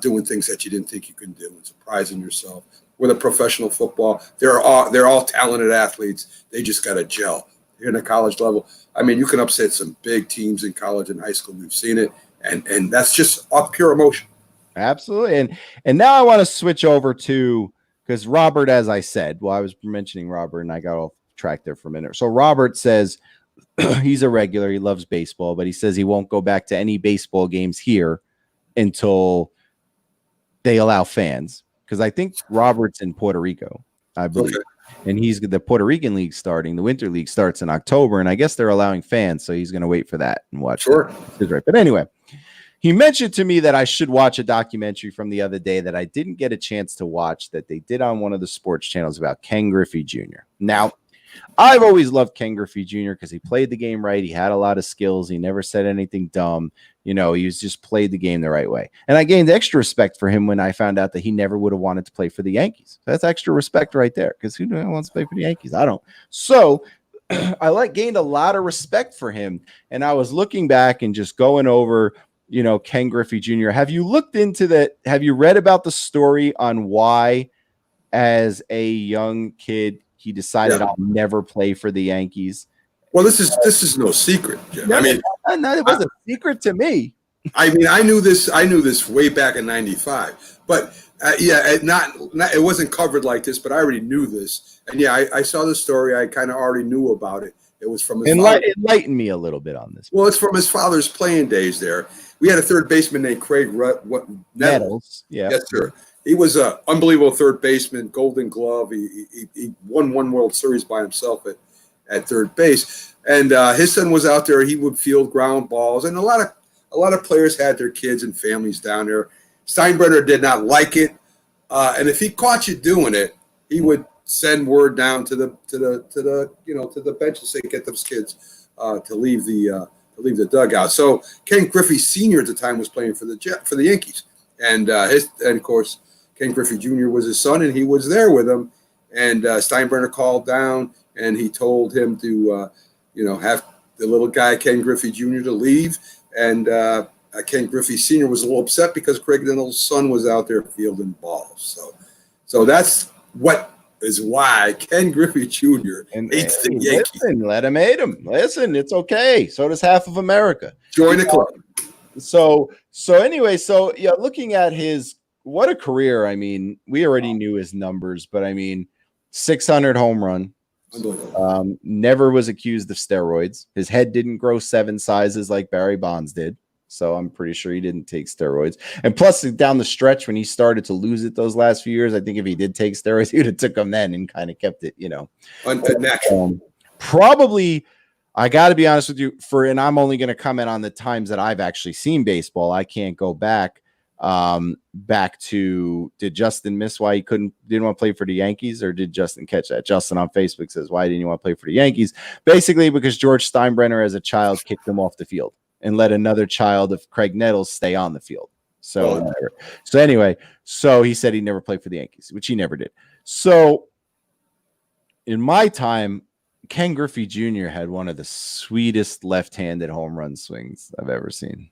doing things that you didn't think you could do and surprising yourself. With a professional football, they're all talented athletes. They just got to gel. Here in the college level, I mean, you can upset some big teams in college and high school. We've seen it, and that's just pure emotion. Absolutely. And now I want to switch over to, because Robert, as I said, I was mentioning Robert and I got off track there for a minute. So Robert says he's a regular. He loves baseball, but he says he won't go back to any baseball games here until they allow fans. Because I think Robert's in Puerto Rico, I believe. and the Puerto Rican league starting. The Winter League starts in October, and I guess they're allowing fans, so he's going to wait for that and watch. Sure. Right. But anyway, he mentioned to me that I should watch a documentary from the other day that I didn't get a chance to watch that they did on one of the sports channels about Ken Griffey Jr. Now, I've always loved Ken Griffey Jr. because he played the game right. He had a lot of skills. He never said anything dumb. He was just played the game the right way. And I gained extra respect for him when I found out that he never would have wanted to play for the Yankees. That's extra respect right there, because who wants to play for the Yankees? I don't. So I gained a lot of respect for him. And I was looking back and just going over, Ken Griffey Jr. Have you looked into that? Have you read about the story on why, as a young kid, he decided I'll never play for the Yankees? Well, this is no secret, Jim. No, it was a secret to me. I mean, I knew this way back in '95, but it wasn't covered like this. But I already knew this, and I saw the story. I kind of already knew about it. It was from his enlighten me a little bit on this. Well, it's from his father's playing days there. We had a third baseman named Craig Nettles. Yeah. Yes, sir. He was an unbelievable third baseman, Golden Glove. He won one World Series by himself at third base. And his son was out there. He would field ground balls. And a lot of players had their kids and families down there. Steinbrenner did not like it. And if he caught you doing it, he would send word down to the bench and say, get those kids to leave the dugout. So Ken Griffey Sr. at the time was playing for the Yankees. And of course, Ken Griffey Jr. was his son, and he was there with him. And Steinbrenner called down, and he told him to, have the little guy, Ken Griffey Jr., to leave. And Ken Griffey Sr. was a little upset because Craig Nettles' son was out there fielding balls. So that's why Ken Griffey Jr. hates the Yankees. Listen, let him hate him. Listen, it's okay. So does half of America. Join the club. So anyway, looking at what a career. I mean, we already knew his numbers, but I mean, 600 home run. Never was accused of steroids. His head didn't grow 7 sizes like Barry Bonds did. So I'm pretty sure he didn't take steroids. And plus, down the stretch, when he started to lose it those last few years, I think if he did take steroids, he would have took them then and kind of kept it, unnatural. Probably, I got to be honest with you, and I'm only going to comment on the times that I've actually seen baseball. I can't go back to, did Justin miss why he didn't want to play for the Yankees, or did Justin catch that? Justin on Facebook says, why didn't you want to play for the Yankees? Basically, because George Steinbrenner as a child kicked him off the field and let another child of Craig Nettles stay on the field. So anyway, he said he never played for the Yankees, which he never did. So in my time, Ken Griffey Jr. had one of the sweetest left-handed home run swings I've ever seen.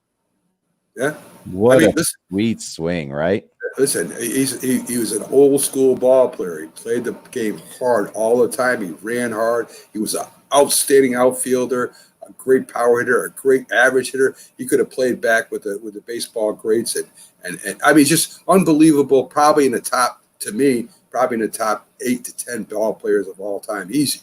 Yeah. What a sweet swing, right? Listen, he was an old school ball player. He played the game hard all the time. He ran hard. He was an outstanding outfielder, a great power hitter, a great average hitter. He could have played back with the baseball greats, and I mean, just unbelievable. Probably in the top 8 to 10 ball players of all time, easy.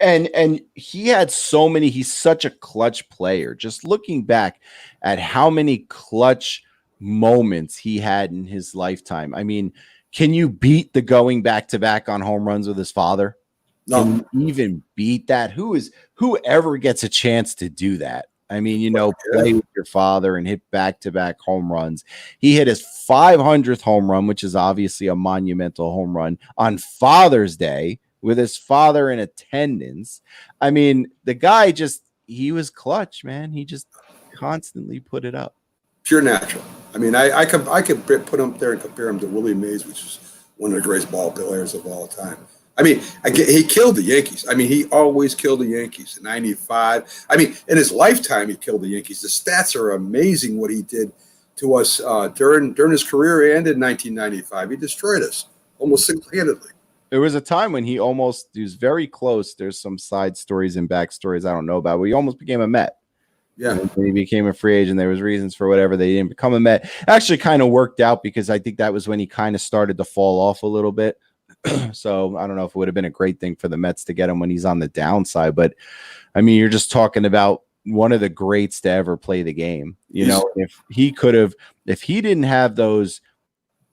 And he had so many. He's such a clutch player. Just looking back at how many clutch moments he had in his lifetime. I mean, can you beat the going back-to-back on home runs with his father? No. Can you even beat that? Whoever gets a chance to do that? I mean, play with your father and hit back-to-back home runs. He hit his 500th home run, which is obviously a monumental home run, on Father's Day with his father in attendance. I mean, the guy he was clutch, man. He just constantly put it up. Pure natural. I mean, I could put him there and compare him to Willie Mays, which is one of the greatest ball players of all time. I mean, he killed the Yankees. I mean, he always killed the Yankees in '95. I mean, in his lifetime, he killed the Yankees. The stats are amazing what he did to us during his career and in 1995. He destroyed us almost single-handedly. There was a time when he was very close. There's some side stories and back stories I don't know about, but he almost became a Met. Yeah. When he became a free agent, there was reasons for whatever they didn't become a Met. Actually kind of worked out because I think that was when he kind of started to fall off a little bit. So I don't know if it would have been a great thing for the Mets to get him when he's on the downside, but I mean, you're just talking about one of the greats to ever play the game. If he didn't have those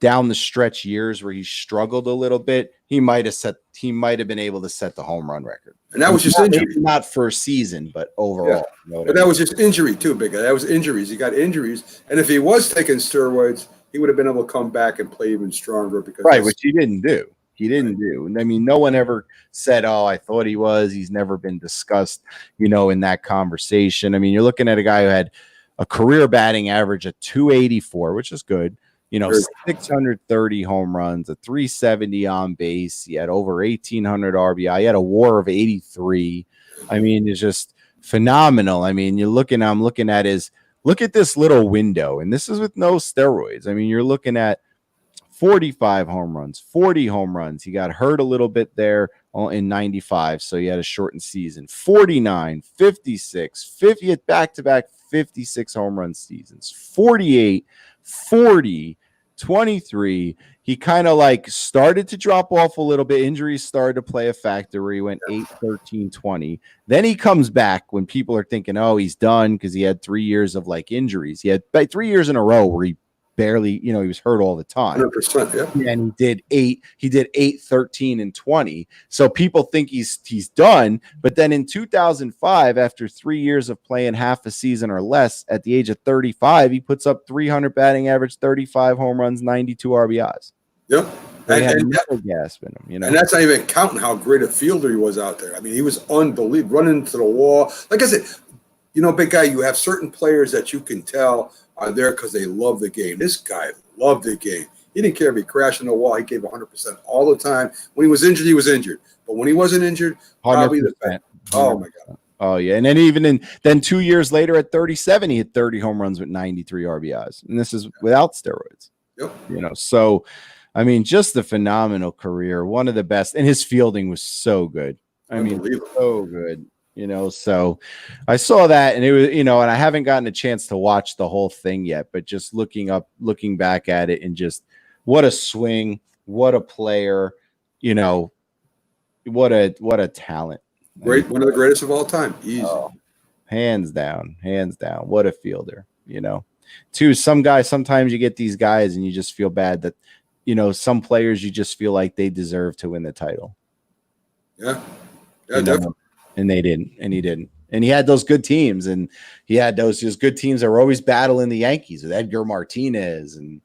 down the stretch years where he struggled a little bit, he might have been able to set the home run record. And that was just injury. Not for a season, but overall. Yeah. You know but that was just injury too, big guy. That was injuries. He got injuries. And if he was taking steroids, he would have been able to come back and play even stronger. Because which he didn't do. He didn't do. And I mean, no one ever said, oh, I thought he was. He's never been discussed, in that conversation. I mean, you're looking at a guy who had a career batting average of 284, which is good. 630 home runs, a 370 on base. He had over 1,800 RBI. He had a WAR of 83. I mean, it's just phenomenal. I mean, look at this little window, and this is with no steroids. I mean, you're looking at 45 home runs, 40 home runs. He got hurt a little bit there in 95, so he had a shortened season. 49, 56, 50 back-to-back 56 home run seasons. 48, 40, 23. He kind of started to drop off a little bit. Injuries started to play a factor where he went 8, 13, 20. Then he comes back when people are thinking, oh, he's done because he had 3 years of injuries. He had 3 years in a row where he barely, he was hurt all the time. 100%, yeah. And he did 8, 13, and 20. So people think he's done. But then in 2005, after 3 years of playing half a season or less, at the age of 35, he puts up 300 batting average, 35 home runs, 92 RBIs. Yep. And gasp in him, And that's not even counting how great a fielder he was out there. I mean, he was unbelievable, running into the wall. Like I said, big guy, you have certain players that you can tell are there because they love the game. This guy loved the game. He didn't care if he crashed in the wall. He gave 100% all the time. When he was injured, he was injured. But when he wasn't injured, probably 100%. The best. Oh, my God. Oh, yeah. And then then 2 years later at 37, he hit 30 home runs with 93 RBIs. And this is without steroids. Yep. So, I mean, just a phenomenal career. One of the best. And his fielding was so good. I mean, so good. So I saw that, and it was, and I haven't gotten a chance to watch the whole thing yet, but just looking back at it, and just what a swing, what a player, what a talent. Great. One of the greatest of all time. Easy. Oh, hands down. What a fielder, Too, sometimes you get these guys and you just feel bad that, some players you just feel like they deserve to win the title. Yeah. Yeah, definitely. And they didn't, and he didn't. And he had those good teams, and he had those good teams that were always battling the Yankees with Edgar Martinez and,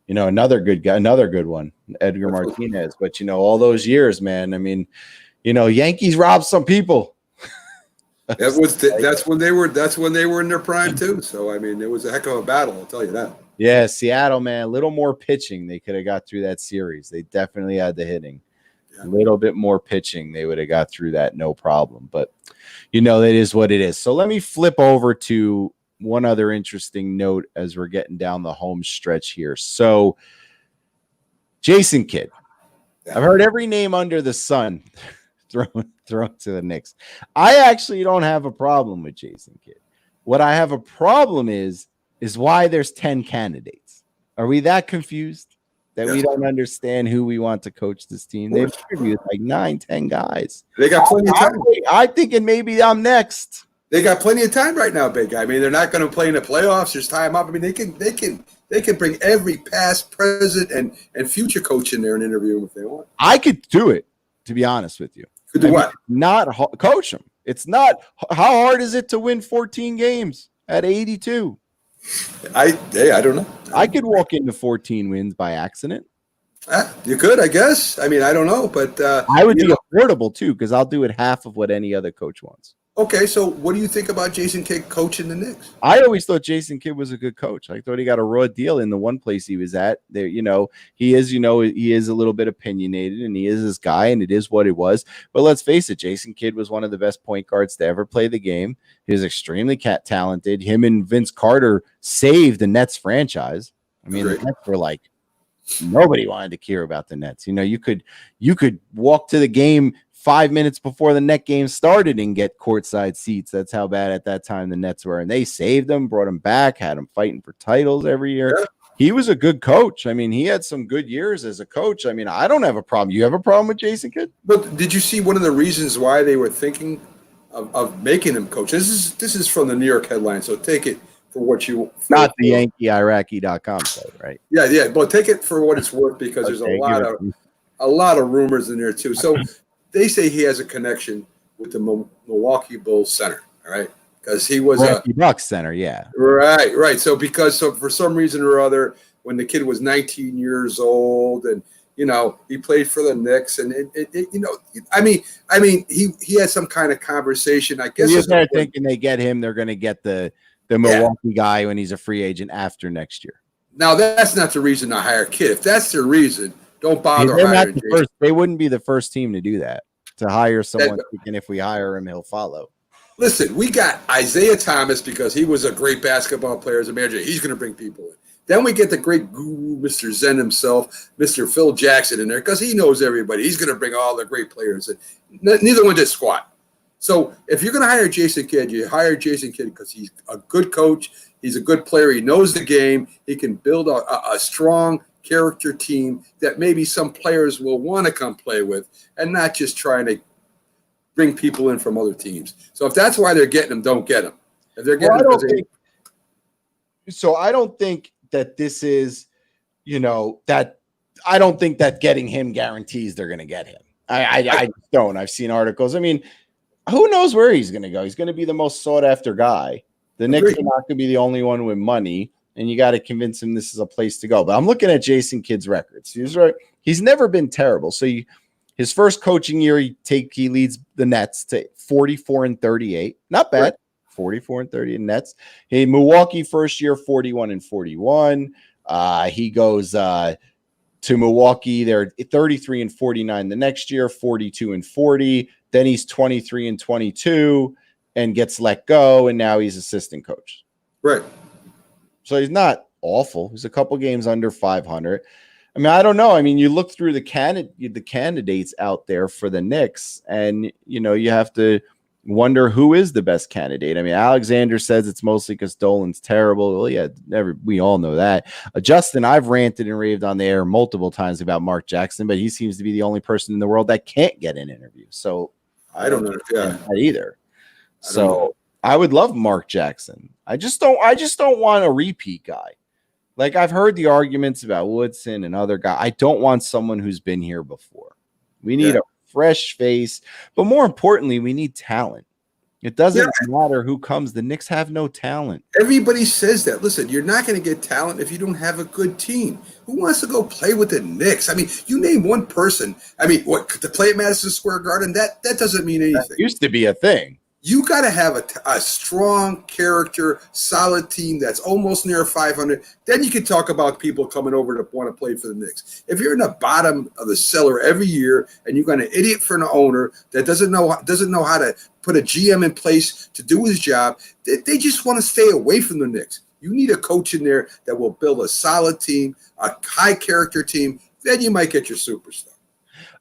another good guy, another good one, Edgar Martinez. But, all those years, man, I mean, Yankees robbed some people. That's when they were in their prime too. So, I mean, it was a heck of a battle. I'll tell you that. Yeah. Seattle, man, a little more pitching. They could have got through that series. They definitely had the hitting. A little bit more pitching, they would have got through that no problem. But that is what it is. So let me flip over to one other interesting note as we're getting down the home stretch here. So Jason Kidd, I've heard every name under the sun thrown to the Knicks. I actually don't have a problem with Jason Kidd. What I have a problem is why there's 10 candidates. Are we that confused? That we don't understand who we want to coach this team. They've interviewed 9, 10 guys. They got plenty of time. I'm thinking maybe I'm next. They got plenty of time right now, big guy. I mean, they're not going to play in the playoffs. There's time up. I mean, they can bring every past, present, and future coach in there and interview them if they want. I could do it, to be honest with you. Could do what? Not coach them. It's not. How hard is it to win 14 games at 82? I don't know. I could walk into 14 wins by accident. You could, I guess. I mean, I don't know, but I would be affordable too, because I'll do it half of what any other coach wants. Okay, so what do you think about Jason Kidd coaching the Knicks? I always thought Jason Kidd was a good coach. I thought he got a raw deal in the one place he was at. There, he is a little bit opinionated, and he is this guy, and it is what it was. But let's face it, Jason Kidd was one of the best point guards to ever play the game. He was extremely talented. Him and Vince Carter saved the Nets franchise. I mean, the Nets were nobody wanted to care about the Nets. You could walk to the game 5 minutes before the net game started and get courtside seats. That's how bad at that time the Nets were. And they saved them, brought them back, had them fighting for titles every year. Yeah. He was a good coach. I mean, he had some good years as a coach. I mean, I don't have a problem. You have a problem with Jason Kidd? But did you see one of the reasons why they were thinking of making him coach? This is from the New York headline, so take it for what you not the YankeeIraqi.com site, right? Yeah, but take it for what it's worth because there's a lot of rumors in there too. So they say he has a connection with the Milwaukee Bulls center, all right? Because he was Milwaukee Bucks center, yeah. Right. So for some reason or other, when the kid was 19 years old and he played for the Knicks, and he had some kind of conversation. I guess they're thinking they get him, they're going to get the Milwaukee guy when he's a free agent after next year. Now that's not the reason to hire a kid. If that's the reason, don't bother hiring Jason. They wouldn't be the first team to do that. To hire someone, and if we hire him, he'll follow. Listen, we got Isaiah Thomas because he was a great basketball player as a manager. He's going to bring people in. Then we get the great guru, Mr. Zen himself, Mr. Phil Jackson in there because he knows everybody. He's going to bring all the great players in. Neither one did squat. So if you're going to hire Jason Kidd, you hire Jason Kidd because he's a good coach. He's a good player. He knows the game. He can build a strong character team that maybe some players will want to come play with and not just trying to bring people in from other teams. So if that's why they're getting them, don't get them. If they're getting I don't think that this is, that I don't think that getting him guarantees they're going to get him. I don't. I've seen articles. I mean, who knows where he's going to go? He's going to be the most sought after guy. The Knicks are not going to be the only one with money, and you got to convince him this is a place to go. But I'm looking at Jason Kidd's records. He's never been terrible. So his first coaching year, he leads the Nets to 44-38. Not bad. 44-30 in Nets. Hey, Milwaukee first year, 41-41. He goes to Milwaukee. They're 33-49 the next year, 42-40. Then he's 23-22 and gets let go, and now he's assistant coach. Right. So he's not awful. He's a couple games under 500. I mean, I don't know. I mean, you look through the candidates out there for the Knicks, and you have to wonder who is the best candidate. I mean, Alexander says it's mostly because Dolan's terrible. Well, yeah, we all know that. Justin, I've ranted and raved on the air multiple times about Mark Jackson, but he seems to be the only person in the world that can't get an interview. So I don't know that either. I would love Mark Jackson. I just don't want a repeat guy. Like, I've heard the arguments about Woodson and other guys. I don't want someone who's been here before. We need a fresh face, but more importantly, we need talent. It doesn't matter who comes. The Knicks have no talent. Everybody says that. Listen, you're not going to get talent if you don't have a good team. Who wants to go play with the Knicks? I mean, you name one person. I mean, to play at Madison Square Garden, that doesn't mean anything. That used to be a thing. You got to have a strong character, solid team that's almost near 500. Then you can talk about people coming over to want to play for the Knicks. If you're in the bottom of the cellar every year and you got an idiot for an owner that doesn't know how to put a GM in place to do his job, they just want to stay away from the Knicks. You need a coach in there that will build a solid team, a high character team. Then you might get your superstar.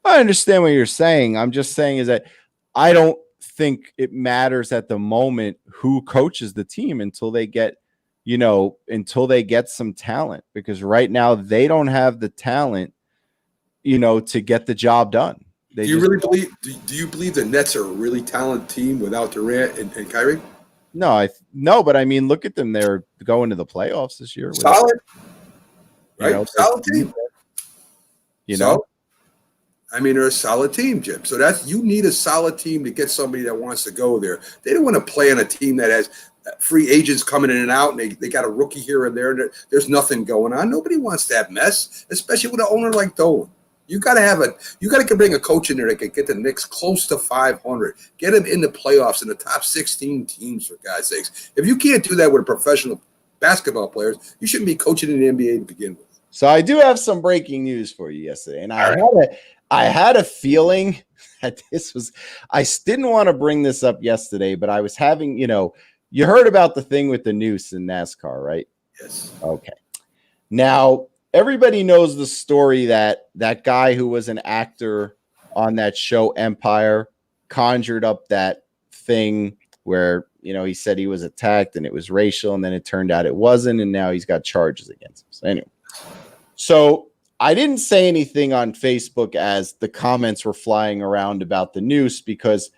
I understand what you're saying. I'm just saying is that I don't think it matters at the moment who coaches the team until they get some talent, because right now they don't have the talent, to get the job done. Do you believe the Nets are a really talented team without Durant and Kyrie? No, but I mean, look at them. They're going to the playoffs this year. Solid. Right? Solid team. I mean, they're a solid team, Jim. So you need a solid team to get somebody that wants to go there. They don't want to play on a team that has free agents coming in and out, and they got a rookie here and there, and there's nothing going on. Nobody wants that mess, especially with an owner like Dolan. You got to bring a coach in there that can get the Knicks close to 500, get them in the playoffs in the top 16 teams, for God's sakes. If you can't do that with professional basketball players, you shouldn't be coaching in the NBA to begin with. So I do have some breaking news for you yesterday, and I had a feeling that I didn't want to bring this up yesterday, but I was having, you heard about the thing with the noose in NASCAR, right? Yes. Okay. Now, everybody knows the story that guy who was an actor on that show Empire conjured up that thing where, he said he was attacked and it was racial, and then it turned out it wasn't, and now he's got charges against him. So anyway. So I didn't say anything on Facebook as the comments were flying around about the noose, because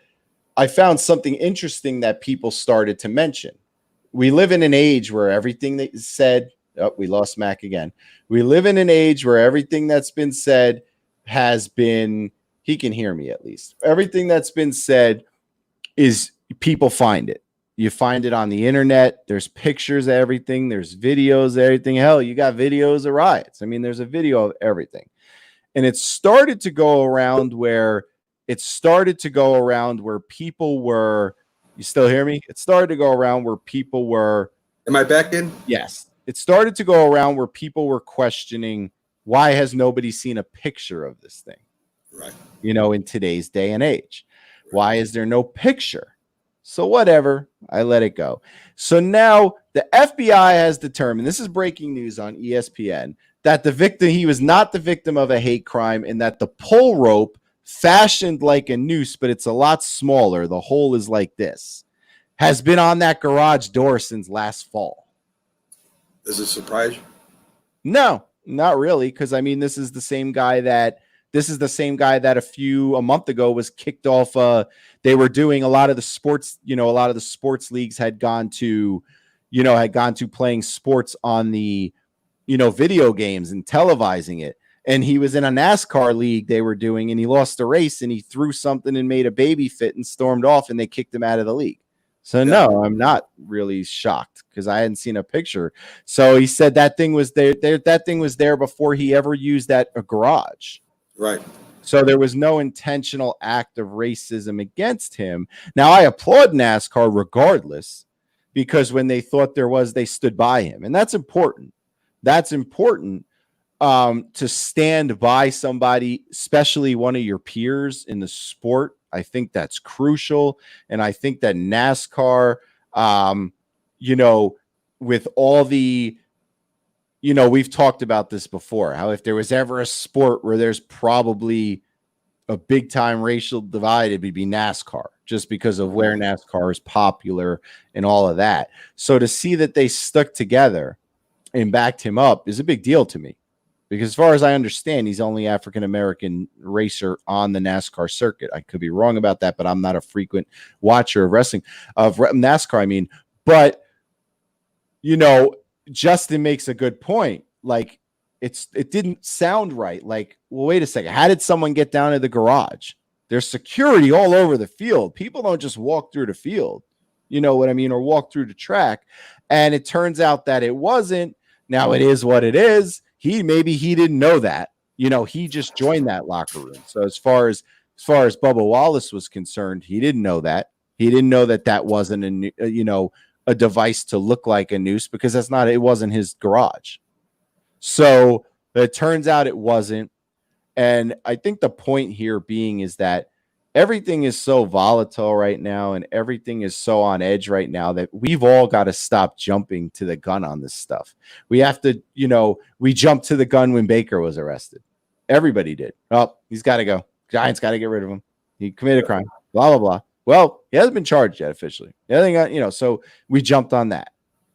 I found something interesting that people started to mention. we live in an age where everything that is said, oh, we lost Mac again. We live in an age where everything that's been said has been, he can hear me at least. Everything that's been said is people find it. You find it on the internet. There's pictures of everything. There's videos of everything. Hell, you got videos of riots. I mean, there's a video of everything. And it started to go around where people were, you still hear me? It started to go around where people were. Am I back in? Yes. It started to go around where people were questioning, why has nobody seen a picture of this thing? Right. You know, in today's day and age. Why is there no picture? So whatever, I let it go. So now the FBI has determined, this is breaking news on ESPN, that he was not the victim of a hate crime, and that the pull rope fashioned like a noose, but it's a lot smaller, the hole is like this, has been on that garage door since last fall. Does it surprise you? No, not really, because I mean, this is the same guy that a month ago was kicked off. They were doing a lot of the sports leagues had gone to playing sports on the, video games and televising it. And he was in a NASCAR league they were doing, and he lost a race, and he threw something and made a baby fit and stormed off, and they kicked him out of the league. So no, I'm not really shocked because I hadn't seen a picture. So he said that thing was there. That thing was there before he ever used that garage. Right. So there was no intentional act of racism against him. Now, I applaud NASCAR regardless, because when they thought there was, they stood by him. And that's important. That's important to stand by somebody, especially one of your peers in the sport. I think that's crucial. And I think that NASCAR, with all the, we've talked about this before, how if there was ever a sport where there's probably a big time racial divide, it would be NASCAR, just because of where NASCAR is popular and all of that. So to see that they stuck together and backed him up is a big deal to me, because as far as I understand, he's the only African-American racer on the NASCAR circuit. I could be wrong about that, but I'm not a frequent watcher of NASCAR. But Justin makes a good point. Like, it didn't sound right. Like, well, wait a second. How did someone get down to the garage? There's security all over the field. People don't just walk through the field, you know what I mean, or walk through the track. And it turns out that it wasn't. Now it is what it is. Maybe he didn't know that. He just joined that locker room. So as far as Bubba Wallace was concerned, he didn't know that. He didn't know that wasn't a device to look like a noose, because it wasn't his garage. So it turns out it wasn't. And I think the point here being is that everything is so volatile right now, and everything is so on edge right now, that we've all got to stop jumping to the gun on this stuff. We have to, we jumped to the gun when Baker was arrested. Everybody did. Oh, he's got to go. Giants got to get rid of him. He committed a crime. Blah, blah, blah. Well, he hasn't been charged yet officially. So we jumped on that.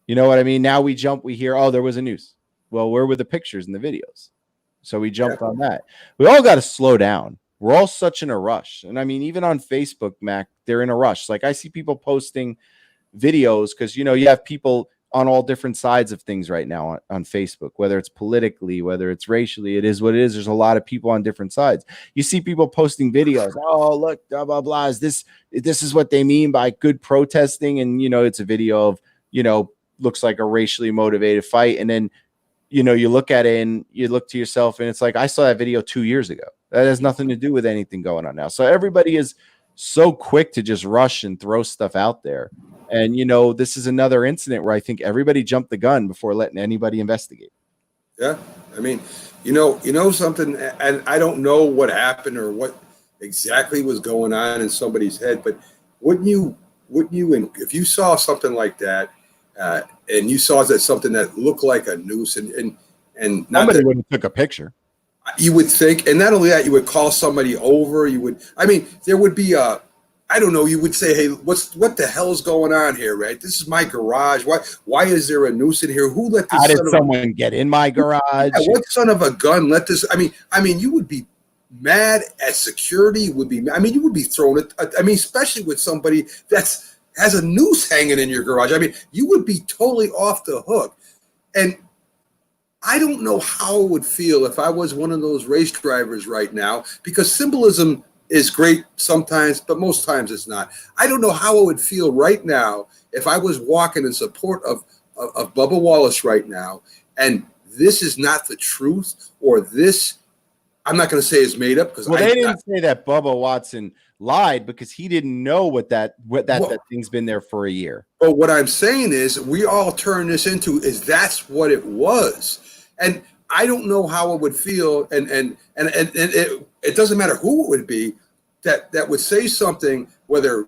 You know what I mean? Now we hear, oh, there was a noose. Well, where were the pictures and the videos? So we jumped on that. We all got to slow down. We're all such in a rush. And I mean, even on Facebook, Mac, they're in a rush. Like, I see people posting videos because, you have people on all different sides of things right now on Facebook, whether it's politically, whether it's racially, it is what it is. There's a lot of people on different sides. You see people posting videos. Oh, look, blah, blah, blah. This is what they mean by good protesting. And, it's a video of, looks like a racially motivated fight. And then, you look at it and you look to yourself and it's like, I saw that video 2 years ago. That has nothing to do with anything going on now. So everybody is so quick to just rush and throw stuff out there. And, this is another incident where I think everybody jumped the gun before letting anybody investigate. Yeah. I mean, something, and I don't know what happened or what exactly was going on in somebody's head, but wouldn't you, if you saw something like that, and you saw that something that looked like a noose and somebody would have took a picture. You would think, and not only that, you would call somebody over. There would be you would say, hey, what the hell is going on here, right? This is my garage. Why is there a noose in here? Who let this? How did someone get in my garage? Yeah, what son of a gun let this? I mean, you would be mad at security. You would be thrown at, especially with somebody that's has a noose hanging in your garage. I mean, you would be totally off the hook. And I don't know how it would feel if I was one of those race drivers right now, because symbolism is great sometimes, but most times it's not. I don't know how it would feel right now if I was walking in support of Bubba Wallace right now, and this is not the truth, or this, I'm not going to say is made up, because they didn't say that Bubba Watson lied, because he didn't know that thing's been there for a year. But what I'm saying is, we all turn this into is that's what it was, and I don't know how it would feel, and it doesn't matter who it would be that would say something, whether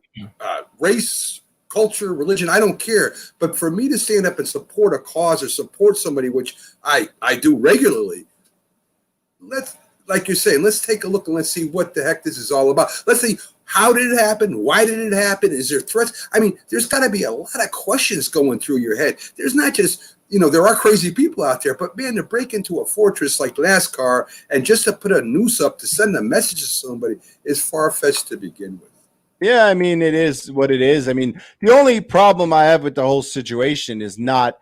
race, culture, religion, I don't care. But for me to stand up and support a cause or support somebody, which I do regularly, like you're saying, let's take a look and let's see what the heck this is all about. Let's see, how did it happen? Why did it happen? Is there threats? I mean, there's got to be a lot of questions going through your head. There's not just, there are crazy people out there, but man, to break into a fortress like NASCAR and just to put a noose up to send a message to somebody is far-fetched to begin with. Yeah, I mean, it is what it is. I mean, the only problem I have with the whole situation is not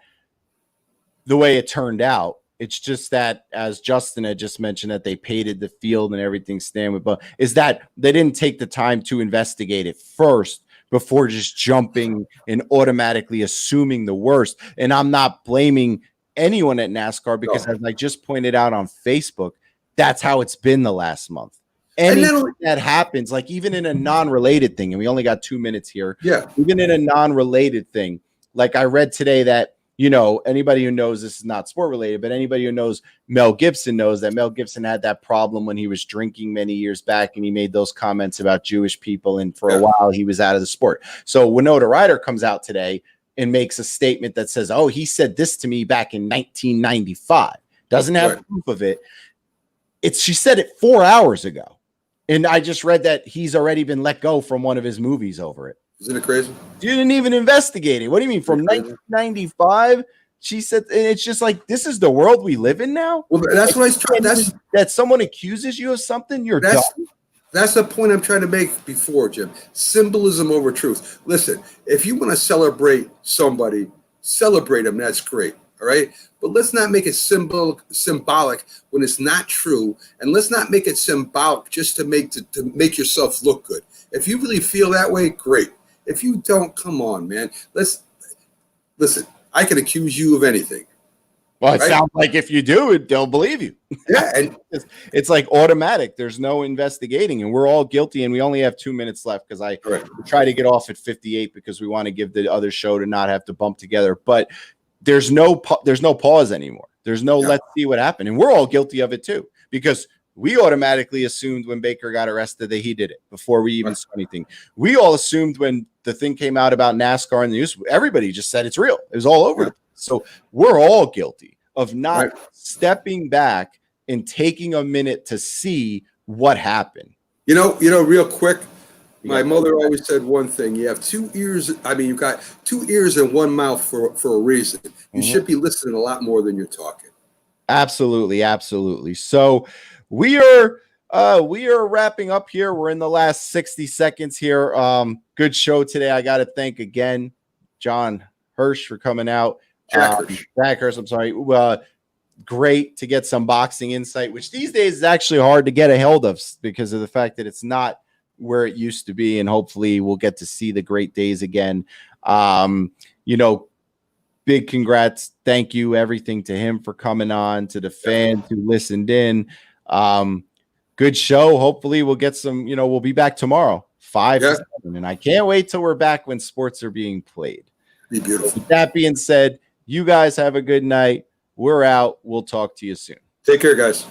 the way it turned out. It's just that, as Justin had just mentioned, that they painted the field and everything stand with, but is that they didn't take the time to investigate it first before just jumping and automatically assuming the worst. And I'm not blaming anyone at NASCAR, because as I just pointed out on Facebook, that's how it's been the last month. Anything that happens, like even in a non-related thing, and we only got 2 minutes here. Yeah. Even in a non-related thing, like I read today that, anybody who knows, this is not sport related, but anybody who knows Mel Gibson knows that Mel Gibson had that problem when he was drinking many years back, and he made those comments about Jewish people, and for a while he was out of the sport. So Winona Ryder comes out today and makes a statement that says, oh, he said this to me back in 1995. Doesn't have proof of it. She said it 4 hours ago. And I just read that he's already been let go from one of his movies over it. Isn't it crazy? You didn't even investigate it. What do you mean, from 1995? She said, and it's just like, this is the world we live in now? Well, that's what I was trying. That someone accuses you of something, you're dumb. That's the point I'm trying to make before, Jim. Symbolism over truth. Listen, if you want to celebrate somebody, celebrate them. That's great. All right. But let's not make it symbolic when it's not true. And let's not make it symbolic just to make yourself look good. If you really feel that way, great. If you don't, come on, man. Listen, I can accuse you of anything. Well, it sounds like if you do it, they'll believe you. Yeah. And it's like automatic. There's no investigating, and we're all guilty. And we only have 2 minutes left, because I try to get off at 58 because we want to give the other show to not have to bump together. But there's no pause anymore. There's no let's see what happened. And we're all guilty of it too, because we automatically assumed when Baker got arrested that he did it before we even saw anything. We all assumed when the thing came out about NASCAR in the news, everybody just said it's real. It was all over. So we're all guilty of not stepping back and taking a minute to see what happened. Real quick, my mother always said one thing: you have 2 ears. I mean, you've got 2 ears and 1 mouth for a reason. You should be listening a lot more than you're talking. Absolutely, absolutely. So we are wrapping up here. We're in the last 60 seconds here. Good show today. I got to thank again John Hirsch for coming out. Jack Hirsch, I'm sorry. Great to get some boxing insight, which these days is actually hard to get a hold of because of the fact that it's not where it used to be, and hopefully we'll get to see the great days again. Big congrats. Thank you, everything to him for coming on, to the fans who listened in. Good show. Hopefully we'll get some, we'll be back tomorrow, 5 to 7, and I can't wait till we're back when sports are being played. Be beautiful. With that being said, you guys have a good night. We're out. We'll talk to you soon. Take care, guys.